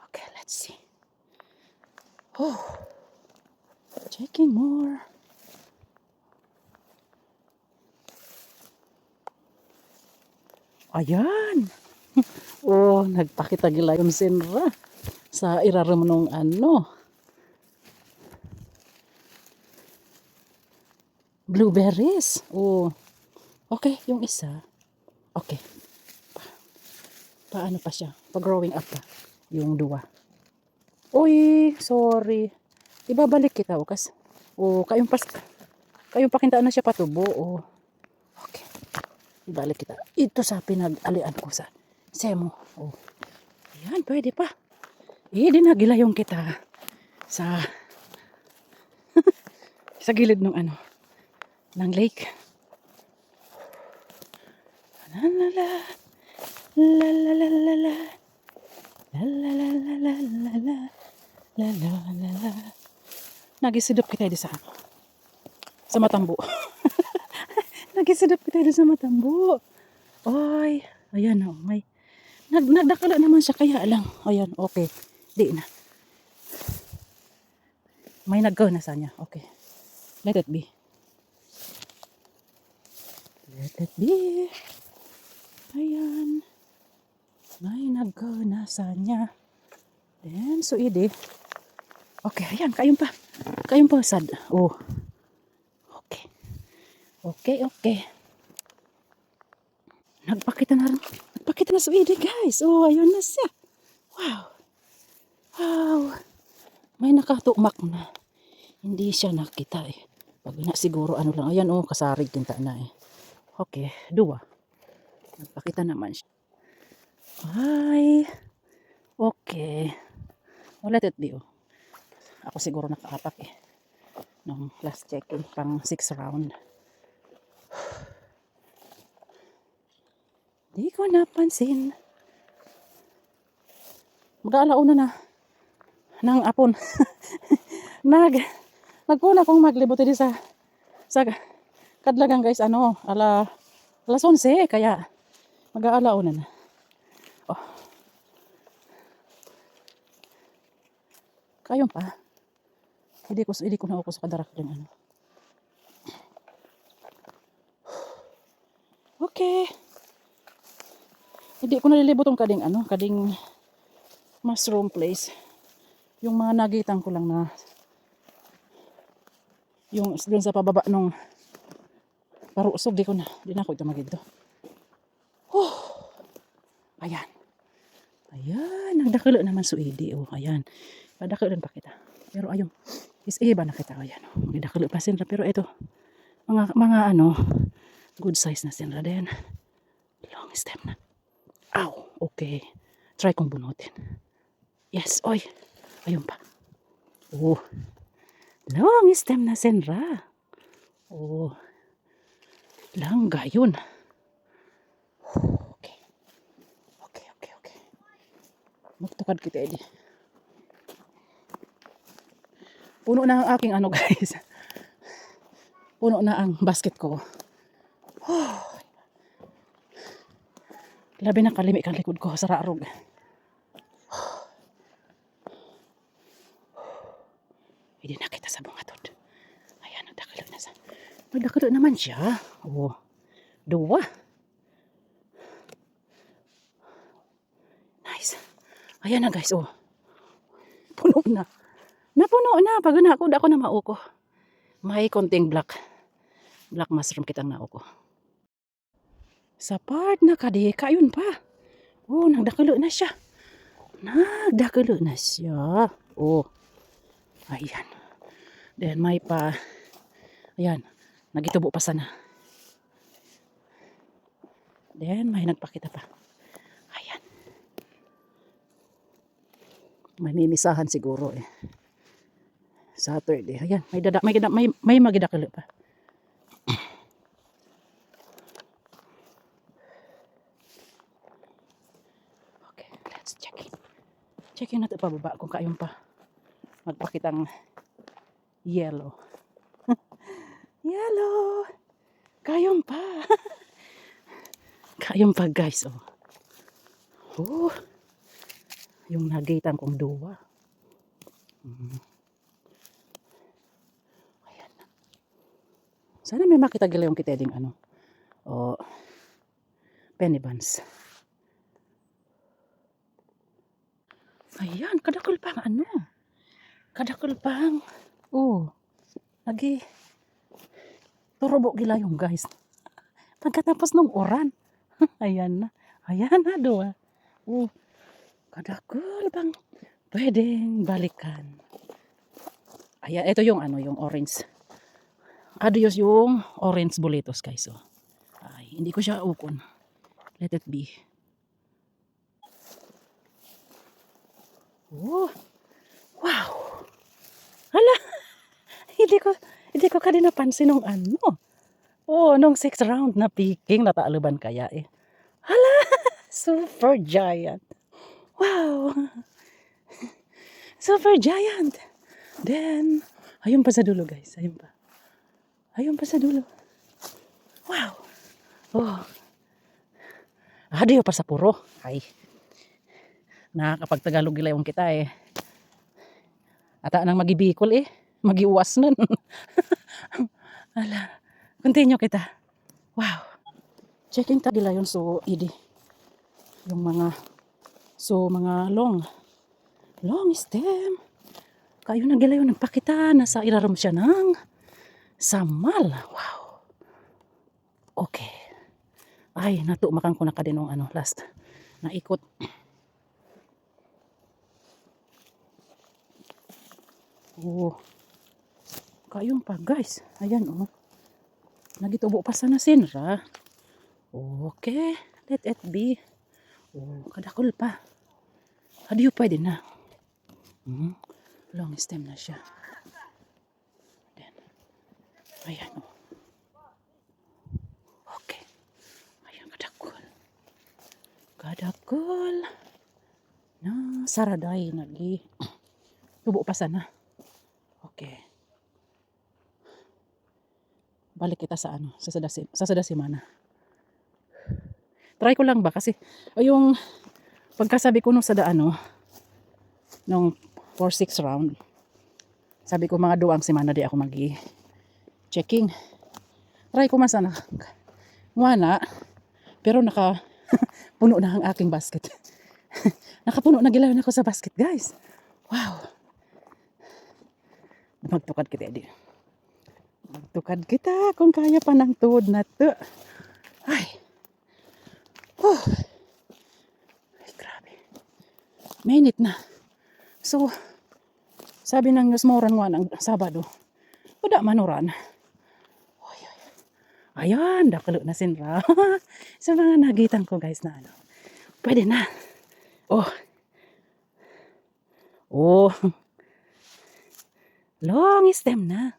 Okay, let's see. Oh. Checking more. Ayan. Oh, nagpakita gila yung sinra sa iraram nung ano. Blueberries. Oh. Okay, yung isa. Okay. Paano pa siya? Pag-growing up pa. Yung dua. Uy, sorry. Ibabalik kita, ukas. Oh, kayong pakintaan na siya patubo. Oh. Okay. Ibalik kita. Ito sa pinag-alian ko sa semo. Oh. Ayan, pwede pa. Dinagila yung kita sa sa gilid ng ano, ng lake. La la la la la la la la la la la la la la la la la la. Nagisidop kita di sa ano, sa Matambo. Nagisidop kita di sa Matambo. Oy, ayan oh, may nagdakala naman siya kaya lang. Ayan, okay. Di na. May naggaw na sa niya. Okay. Let it be. Let it be. Ayan. May naggaw na sa niya. Then, so idi. Okay, ayan. Kayong pa. Kayong pa, sad. Oh. Okay. Okay, okay. Nagpakita na rin. Nagpakita na sa idi, guys. Oh, ayun na siya. Wow. Wow. May nakatumak na. Hindi siya nakita eh. Pag na siguro ano lang. Ayan oh, kasarig kinta na eh. Okay, dua. Nagpakita naman siya. Ay. Okay. Oh, let it be. Oh. Ako siguro nakaapak eh. Nung last check-in, pang 6 round. Di ko napansin. Mag-aalauna na. Nang apon. Nagpuna kong maglibuti di sa kadlagan guys, alas 11, kaya mag-aalauna na. Oh. Kayon pa. Hindi ko na ako sa kadarak din ano. Okay. Hindi ko nalilibot ang kading mushroom place. Yung mga nagitan ko lang na yung dun sa pababa nung parusog, di na ako ito magidto. Ayan. Ayan, nagdakilo naman suidi. Oh, ayan. Padakilan pa kita. Pero ayun, is iba na kita. Ayan, oh. Nagdakilo pa sinra. Pero ito, mga good size na sinra din. Long stem na. Ow, okay. Try kong bunutin. Yes, oy. Ayun pa. Oh, long stem na sinra. Oh, langga yun. Okay. Magtukad kita edi. Puno na ang aking guys. Puno na ang basket ko. Labi na kalimi kang likod ko sa rarog. Hindi na kita sa bungatod. Ayan, nagdakilo naman siya. Oh, 2. Nice. Ayan na guys, oh. Puno na. Napuno na. Pag ako na mauko. May konting black mushroom kitang nauko. Sa part na kadika, yun pa. Oh, nagdakilo na siya. Oh, ayan. Then may pa, ayan, nagitubo pa sana. Then may nagpakita pa. Ayan. May mimisahan siguro eh. Saturday. Ayan, may magidakilo pa. Okay, let's check it. Checkin natin pababa kung kayon pa. Magpakitang yellow. Yellow! Kayon pa. Kayon pa guys, oh. Oh. Yung nagitan kong 2. Ayan na. Sana may makita gila yung kiteding penny buns. Ayan, kadakol pang Kadakol pang. Oh. Lagi. Turubo gila yung guys. Pagkatapos nung oran. Ayan na. 2. Oh. Kadakol pang. Pwedeng balikan. Ayan, ito yung yung orange. Adios yung orange bulitos guys. Oh. Ay, hindi ko siya ukon. Let it be. Oh. Wow. Hala. hindi ko kadin napansin nung Oh, nung 6 round na picking nataaluban kaya eh. Hala. Super giant. Wow. Super giant. Then, ayun pa sa dulo guys. Ayun pa sa dulo. Wow. Oh. Adiyo pa sa puro. Ay. Nakakapagtagalog gilayong kita eh. Ata nang magibikol eh. Magiuwas nun. Ala. Continue kita. Wow. Checking ta gilayon so idi. Yung mga long stem. Kayo na gilayon nagpakita nasa ilaram siya ng samal. Wow. Okay. Ay, natumakang ko na ka din ng last. Naikot. Oh. Kayong pa guys. Ayan oh. Nagitubo pa sana sinra. Okay. Let it be. Oh, kadakol pa. Adiyo, pwede na. Long stem na siya. Then, ayan o. Okay. Ayan, kadakol. Kadakol. Na, saraday. Nagi. Tubo pa sana. Okay. Balik kita sa ano, sa Sadasimana. Try ko lang ba kasi yung pagkasabi ko nung sa daano nung 4-6 round. Sabi ko mga duwang semana di ako checking. Try ko man sana. Ngwana, pero puno na ang aking basket. Nakapuno na gilayon ako sa basket, guys. Wow. Magtukad kita, Eddie. Magtukad kita kung kaya pa ng tuhod na to. Ay. Ay, grabe. Mainit na. So, sabi ng Newsmoran ng Sabado, wala manuran. Ayan, dakalo na sinra. Sa mga nagitan ko, guys, na ano. Pwede na. Oh. Long stem na.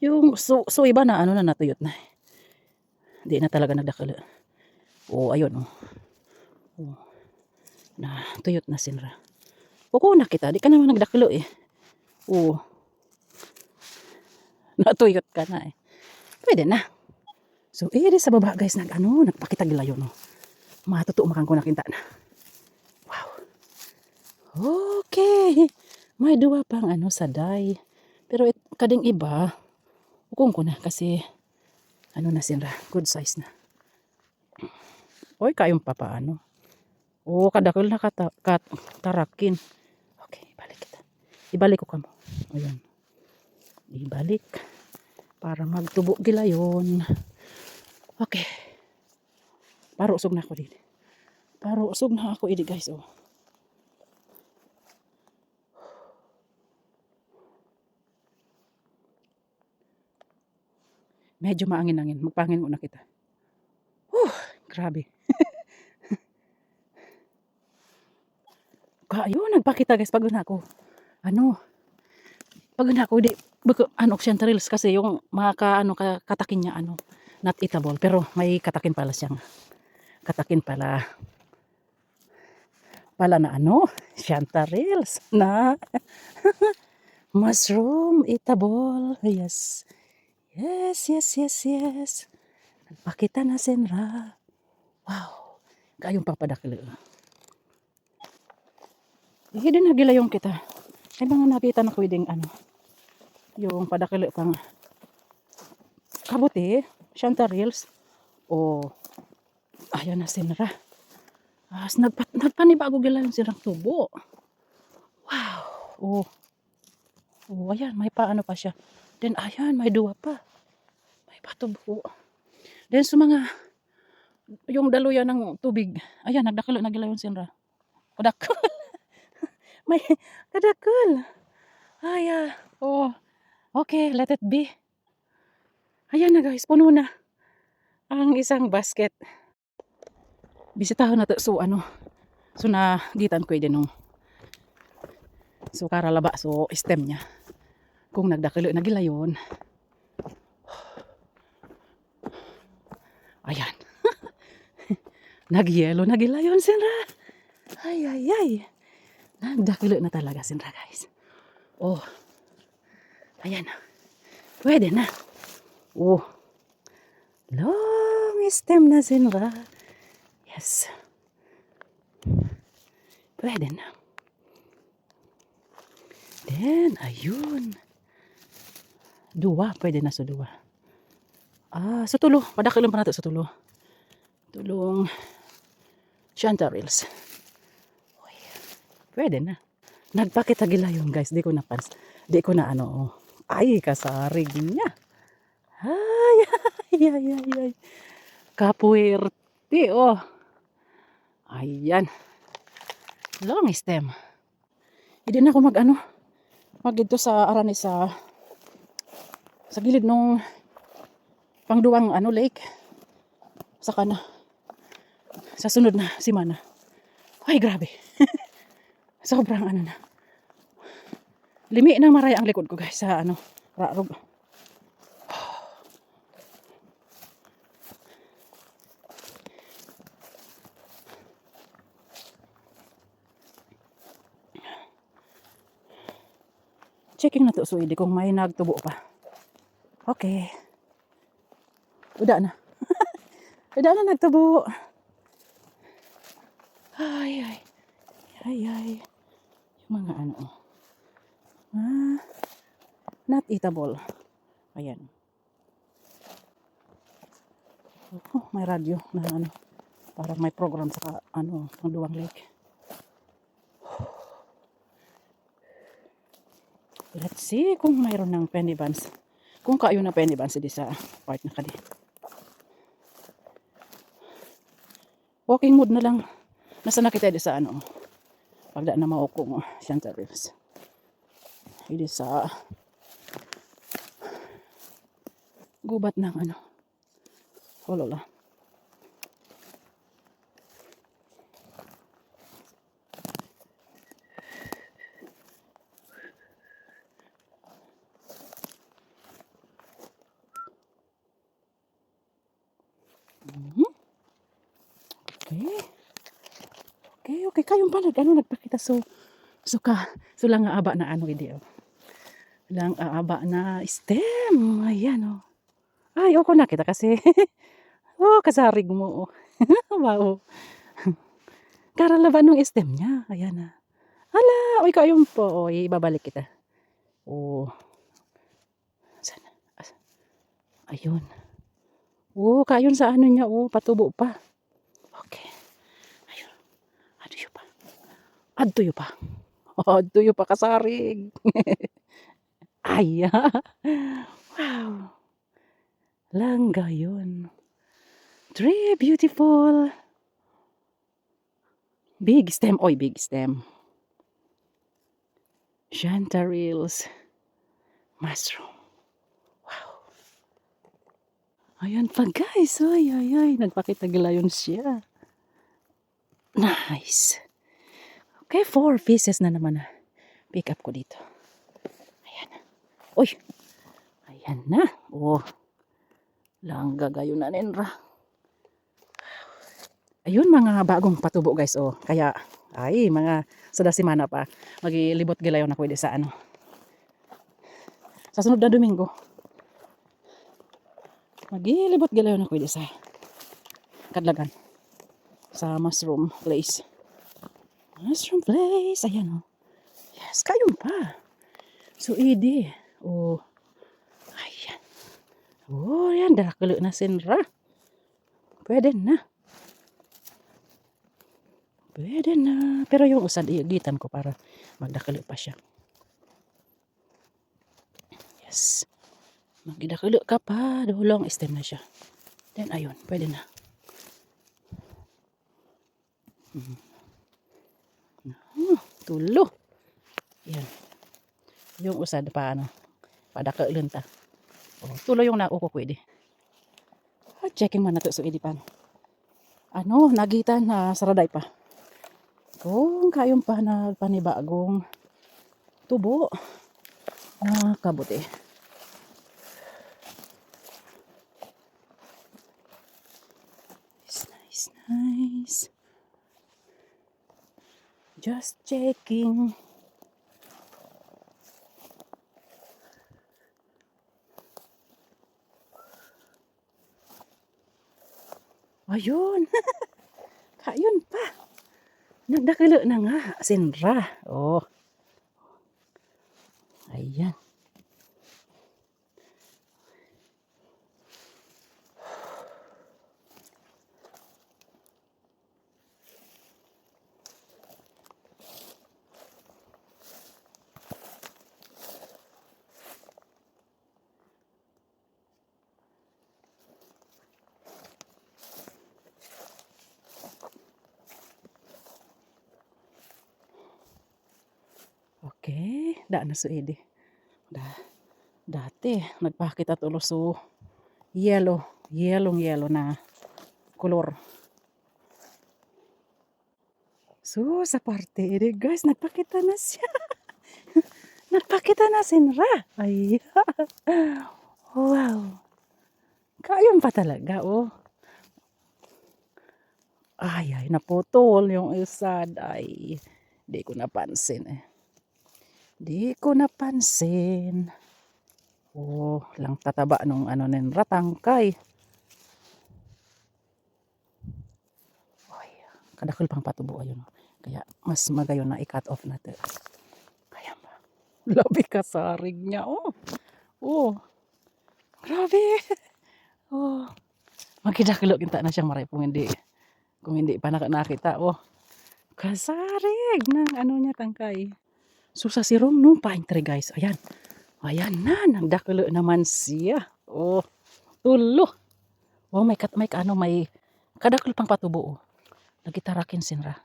Yung so iba na ano na natuyot na. Hindi na talaga nagdakalo. Ayun na tuyot na sinra. Kuko na kita, di ka naman nagdakalo eh. Natuyot ka na eh. Pwede na. So, di sa baba guys, nagpakitagilayon no. Matutuo makang ko nakinta na. Wow. Okay. May duwa pang saday. Pero kading iba, ukong ko na kasi na sinra, good size na. Kayong papaano. Kadakol na katarakin. Okay, ibalik kita. Ibalik ko kamo. Ayan. Ibalik para magtubo gilayon. Okay. Paro usog na ako dito. Guys. Medyo maangin-angin. Magpangin muna kita. Grabe. Ayun, nagpakita guys. Pagod na ako. Pagod na ako. Oxygen reels kasi yung mga katakin niya not eatable. Pero may katakin pala siyang. Katakin pala na chanterelles na mushroom eatable. Yes. Nagpakita na sinra. Wow. Kayong papadakilo. Hindi na gilayong kita. Ay mga nakita na ko ding yung padakilo pang kabuti, chanterelles. Ayan na sinra. Nagpanibago gilayon silang tubo. Wow. Ayan, may paano pa siya. Then ayan, may duwa pa. May patubo. Then yung daluyan ng tubig. Ayan, nagdakilo na gilayon sinra. Kadakol. May kadakol. Ayan. Okay, let it be. Ayan na guys, puno na ang isang basket. Bisitahan na to. So nagitan ko din so karalaba. So stem niya. Kung nagdakilo na gilayon. Ayan. Nagyelo na gilayon sinra. Ay. Nagdakilo na talaga sinra guys. Ayan. Pwede na. Long stem na sinra. Yes. Pwede na. Then, ayun. Duwa. Pwede na sa duwa. Sa tulo. Padakilin pa natin sa tulo. Tulong chanterelles. Pwede na. Nagpakita gilayon guys. Di ko na ay, kasarig niya. Ay. Kapuwerte. Ayan. Long stem. Hindi na ako dito sa arani sa gilid nung pangduwang lake. Saka na sa sunod na semana. Ay, grabe. Sobrang ano na. Limi na maraya ang likod ko guys sa ano, rarog. Checking na to suidi kung may nagtubo pa. Okay. Uda na. Uda na nagtubo. Ay, ay. Ay, ay. Yung mga ano. Not eatable. Ayan. Oh, may radyo na ano. Parang may program sa ano, Pangduwang Lake. Let's see kung mayroon ng penny buns. Kung kayo na penny buns di sa part na kadi. Walking mood na lang. Nasa na kita di sa ano. Pagda na maukong Santa Rivers. Hindi sa gubat ng ano. Olola. Okay. Kayong pa nagpakita so lang aba na ano hindi lang aba na stem. Ayan oh. Ay, okay na kita kasi. Oh, kasarig mo. Wow. Karalaban ng stem niya. Ayan na. Hala, oy kayong po. Oy, ibabalik kita. Oh. Sana. Ayun. Oh, kayon sa ano niya. Oh, patubo pa. Okay. Ayun. Adtuyo pa. Adtuyo pa kasarig. Ay. Wow. Langga yun. Tree, beautiful. Big stem. Oy, big stem. Chanterelles. Mushroom. Wow. Ayan pa guys. Ay. Nagpakita gilayon siya. Nice. Okay, 4 pieces na naman na pick up ko dito. Ayan. Uy. Ayan na. Oh. Langga gayon na ninra. Ayun mga bagong patubo guys. Oh. Kaya ay mga sada semana pa magilibot gilayon ako di sa ano. Sa sunod na Domingo. Magilibot gilayon ako di sa Kadlagan. Sa mushroom place. Mushroom place. Ayan oh. Yes, kayon pa. So, idi. Oh. Ayan. Oh, yan. Darakalo na sinra. Pwede na. Pero yung usad, iugitan ko para magdakalo pa siya. Yes. Magdakalo ka pa. Dulong stem na siya. Then, ayun. Pwede na. Tulo. Yan. Yung usad pa ano. Padakalun ta. Oh, tulo yung nauko pwede. Checking man na to so idipan. Ano, nagitan na saraday pa. Kung kayong pa nagpanibagong tubo. Kabuti. Nice. Just checking. Ayun. Kayun pa. Nagdakilo na nga. Sinra. Oh. Ayan. Okay, da na so edi. Dati nagpakita tulo so yellow na color. So, sa parte ini guys, nagpakita na siya. Nagpakita na sinra. Ay, wow. Kayon pa talaga, oh. Ay, naputol yung isad. Ay, di ko napansin eh. Di ko napansin. Oh, lang tataba nung ano nin ratangkay. Ay, kadakol pang patubo ayun. Kaya mas magayon na i-cut off natin. Kaya ba? Labi ka sarig niya, oh. Oh, grabe. Oh, magkidakilo kinta na siyang maray kung hindi pa nakita, oh. Kasarig ng ano niya tangkay. So sa sirong nung paintre guys, ayan. Ayan na, nagdakilo naman siya. Oh, tulo. Oh, may kadakil pang patubo, oh. Nagitarakin sinra.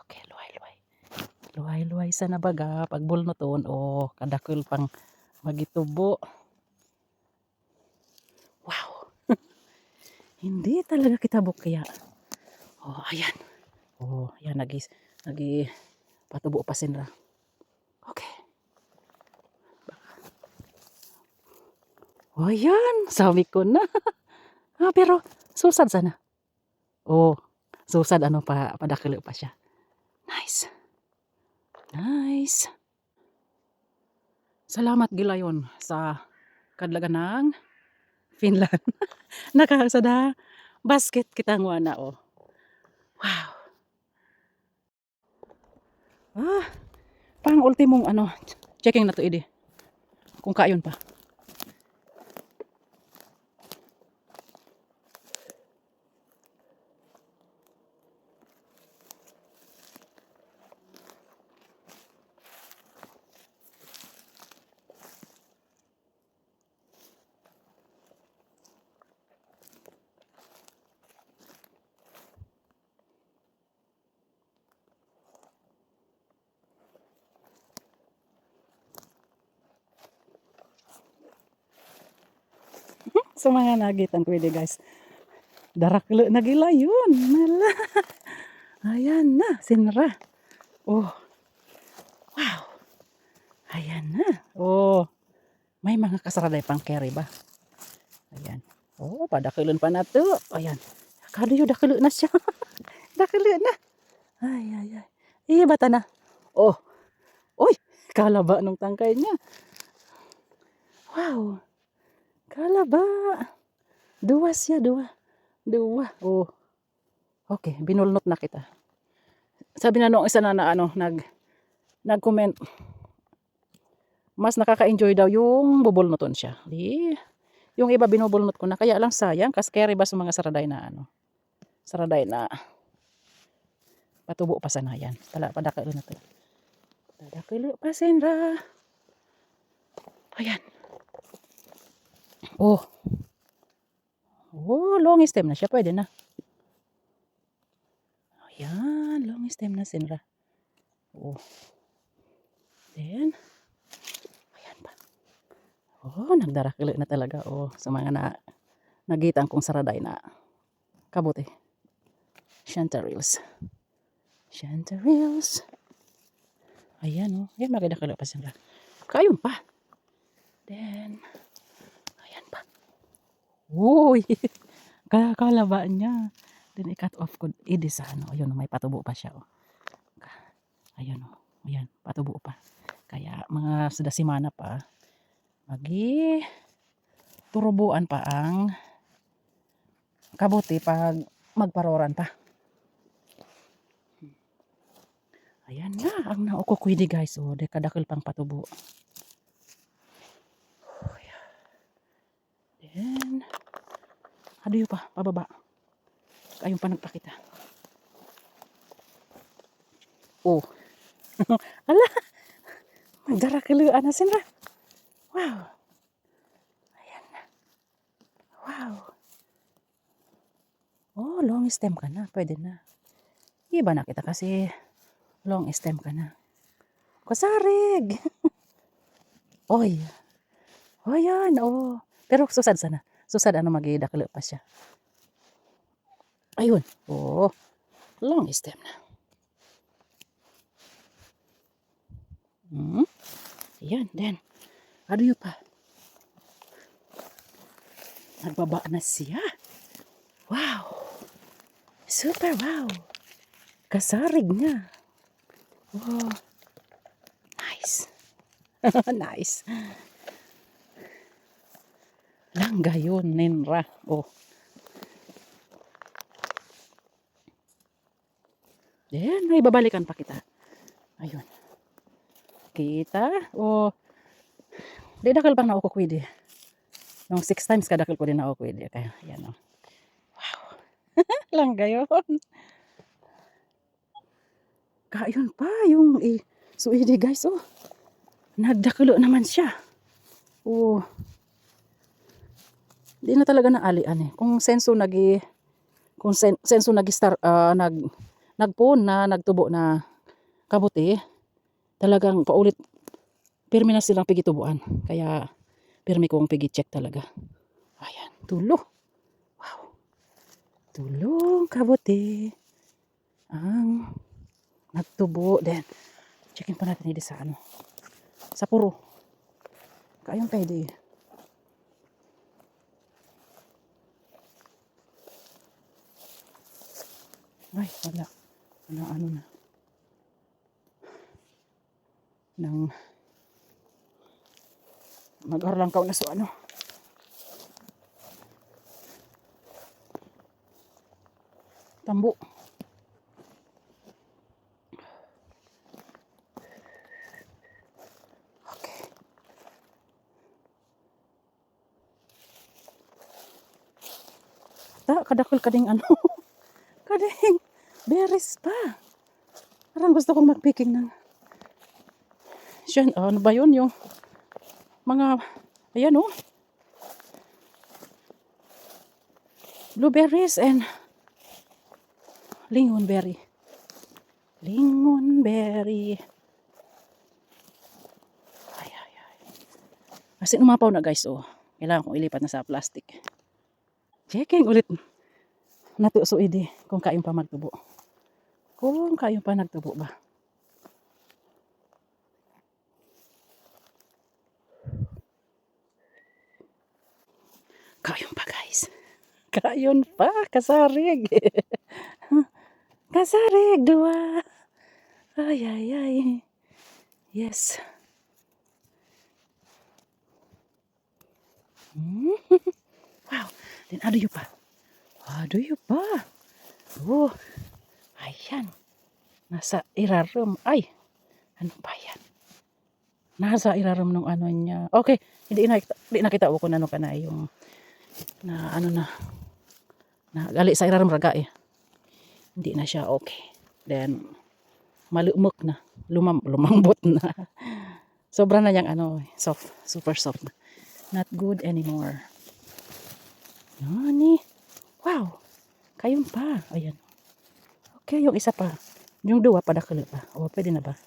Okay, luhay-luhay. Luhay-luhay sa nabaga, pagbulnoton, oh, kadakil pang magitubo. Wow. Hindi talaga kita bukya. Oh, ayan. Oh, ayan, nagi patubo pa sinra. Okay. Oh, ayan. Sabi ko na. Pero, susad sana. Oh, susad ano pa, padakilo pa siya. Nice. Nice. Salamat gilayon sa kadlagan ng Finland. Nakasada basket kita ngwana, oh. Wow. Pang ultimong ano, checking na to idi. Kung kayon pa. Sa mga nagitan ko idi guys. Daraklo nagilayon. Mala. Ayan na, sinra. Oh. Wow. Ayan na. Oh. May mga kasaraday pang carry ba? Ayan. Oh, padakilon pa na to. Ayan. Kadayo dakilo na siya. Dakilo na. Ay, ay, ay. Iya bata na. Oh. Uy, kalaba nung tangkay niya. Wow. Kalaba. Dua siya, dua. Oh. Okay, binulnot na kita. Sabi na nung isa na ano, nag-comment. Mas nakaka-enjoy daw yung bubulnoton siya. Yung iba binubulnot ko na, kaya lang sayang kasi carry ba sa mga saraday na ano. Saraday na patubo pa sana yan. Padakilo na to. Padakilo pa sinra. Ayan. Oh. Oh, long stem na siya. Pwede na. Ayan, long stem na sinra. Oh. Then, ayan pa. Oh, nagdarakilo na talaga. Oh, sa mga nagitan kong saraday na kabuti. Chanterelles. Ayan, oh. Ayan, magdakilo pa sinra. Kayon pa. Then, ayan pa. Uy, kalaba niya. Then, i-cut off ko. Idi sa ano. Ayun, may patubo pa siya. Oh. Ayun, oh. Ayan, patubo pa. Kaya, mga sadasimana pa, turubuan pa ang kabuti pag magparoran pa. Ayan na, ang naukukwidi guys. Oh, dekadakil pang patubo. Then, adiyo pa, pababa. Ayun pa nagpakita. Oh. Ala, magdarakiluan na sinra. Wow. Ayan na. Wow. Oh, long stem ka na. Pwede na. Iba na kita kasi long stem ka na. Kasarig. Oy. Oh, yan. Oh. Pero susad sana. Susad ano magidakilo pa siya. Ayun. Oh. Long stem na. Hmm? Ayan, then, ano yun pa? Nagbaba na siya. Wow! Super wow! Kasarig niya. Wow! Nice! Nice! Langga yun, Ninra. Oh. Then, may babalikan pa kita. Ayun. Kita? Oh. Di dakal pang naukukwidi. Nung 6 times kadakal ko din naukukwidi. Kaya, yan o. Langga yun. Kayun pa yung suidi guys. Oh. Nagdakulo naman siya. Oh. Di na talaga naalian eh. Kung senso senso nagpon na nagtubo na kabuti, talagang paulit pirmi na silang pigitubuan. Kaya pirmi kong pigi-check talaga. Ayan, tulo. Wow. Tulong kabuti ang nagtubo. Then, checkin pa natin hindi sa sa puro. Kayong pwede. Ay, wala. Ano na. Nang mag-arlangkaw na so tambo. Okay. Kadakol kading kading berries pa. Parang gusto kong magpicking ng ano ba yun yung mga ayan blueberries and lingonberry. Ay. Kasi umapaw na guys kailangan kong ilipat na sa plastic. Checking ulit natuso idi kung kayong pa magtubo. Kung kayong pa nagtubo ba. Kayong pa guys. Kayon pa, kasarig. Kasarig, dua. Ay. Yes. Wow. Then ano yun pa? Oh. Ayan. Nasa irarum. Ay. Ano ba yan? Nasa irarum ng ano niya. Okay. Hindi nakita ko kung ano ka na yung na gali sa irarum raga eh. Hindi na siya okay. Then malumok na. Lumambot na. Sobra na yung soft. Super soft na. Not good anymore. Nani? Wow. Kayong pa. Ayan. Okay, yung isa pa. Yung dua pa dakil pa. Pwede na ba?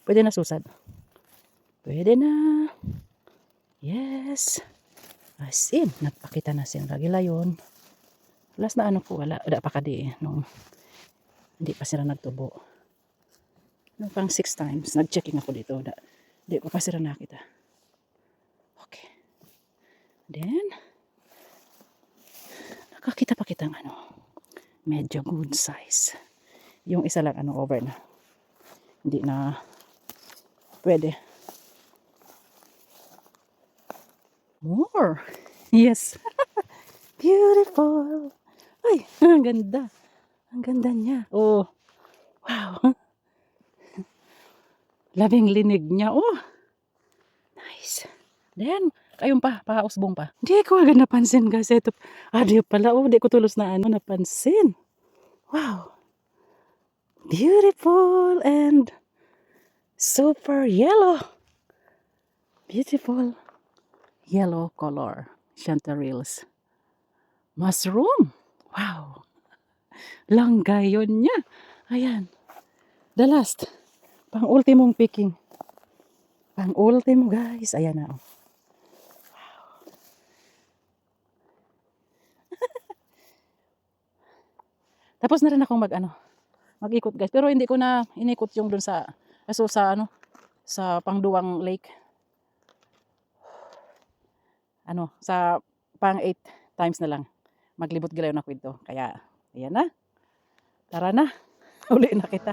Pwede na susad. Pwede na. Yes. As in, nagpakita na sin lagi layon. Last na ko wala. Wala pa kadi nung hindi pa sila nagtubo. Nung pang 6 times, nag-checking ako dito. Hindi ko pa sila nakita. Okay. Then, nakakita pa kitang medyo good size. Yung isa lang over na. Hindi na pwede. More. Yes. Beautiful. Ay, ang ganda. Ang ganda niya. Oh. Wow. Labing linig niya. Oh. Nice. Then, kayong pa, pausbong pa. Hindi ko agad napansin guys. Ito, di pala. Di ko tulos na napansin. Wow. Beautiful and super yellow. Beautiful yellow color. Chanterelles. Mushroom. Wow. Langga yun niya. Ayan. The last. Pang-ultimong picking. Pang-ultimo guys. Ayan na. Wow. Tapos na rin akong mag-ikot guys. Pero hindi ko na inikot yung dun sa sa Pangduwang Lake. Ano, sa pang 8 times na lang. Maglibot gilaw na kwento. Kaya, ayan na. Tara na. Uli na kita.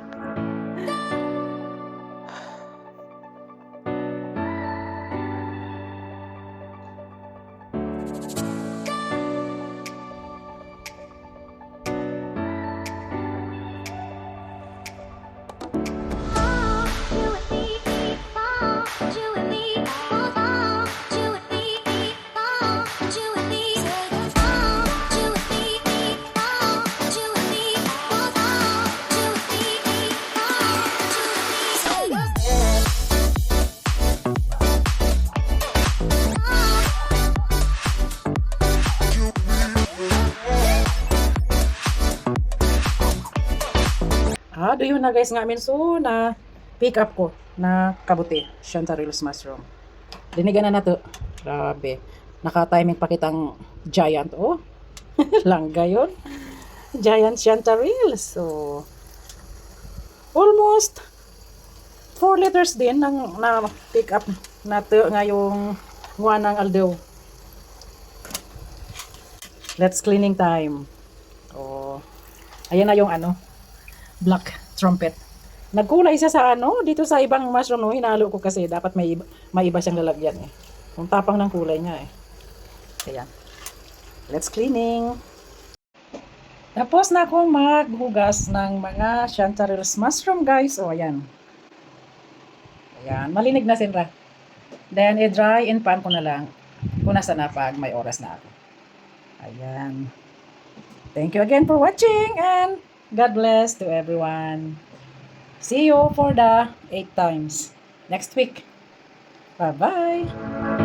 Do yun na guys nga amin so na pick up ko na kabuti chanterelles mushroom. Dinigan na nato. Grabe. Naka-timing pa kitang giant. Oh. Langga yun. Giant chanterelles. So, almost 4 liters din ng na pick up nato ngayong nguha ng aldaw. Let's cleaning time. Oh. Ayan na yung ano, black trumpet. Nagkulay siya sa ano, dito sa ibang mushroom, no, hinalo ko kasi dapat may iba siyang lalagyan eh. Yung tapang ng kulay niya eh. Ayan. Let's cleaning. Tapos na akong maghugas ng mga chanterelles mushroom guys. O ayan. Ayan, malinig na sinra. Then i-dry in pan ko na lang. Punasan na pag may oras na ako. Ayan. Thank you again for watching and God bless to everyone. See you for the 8 times next week. Bye-bye.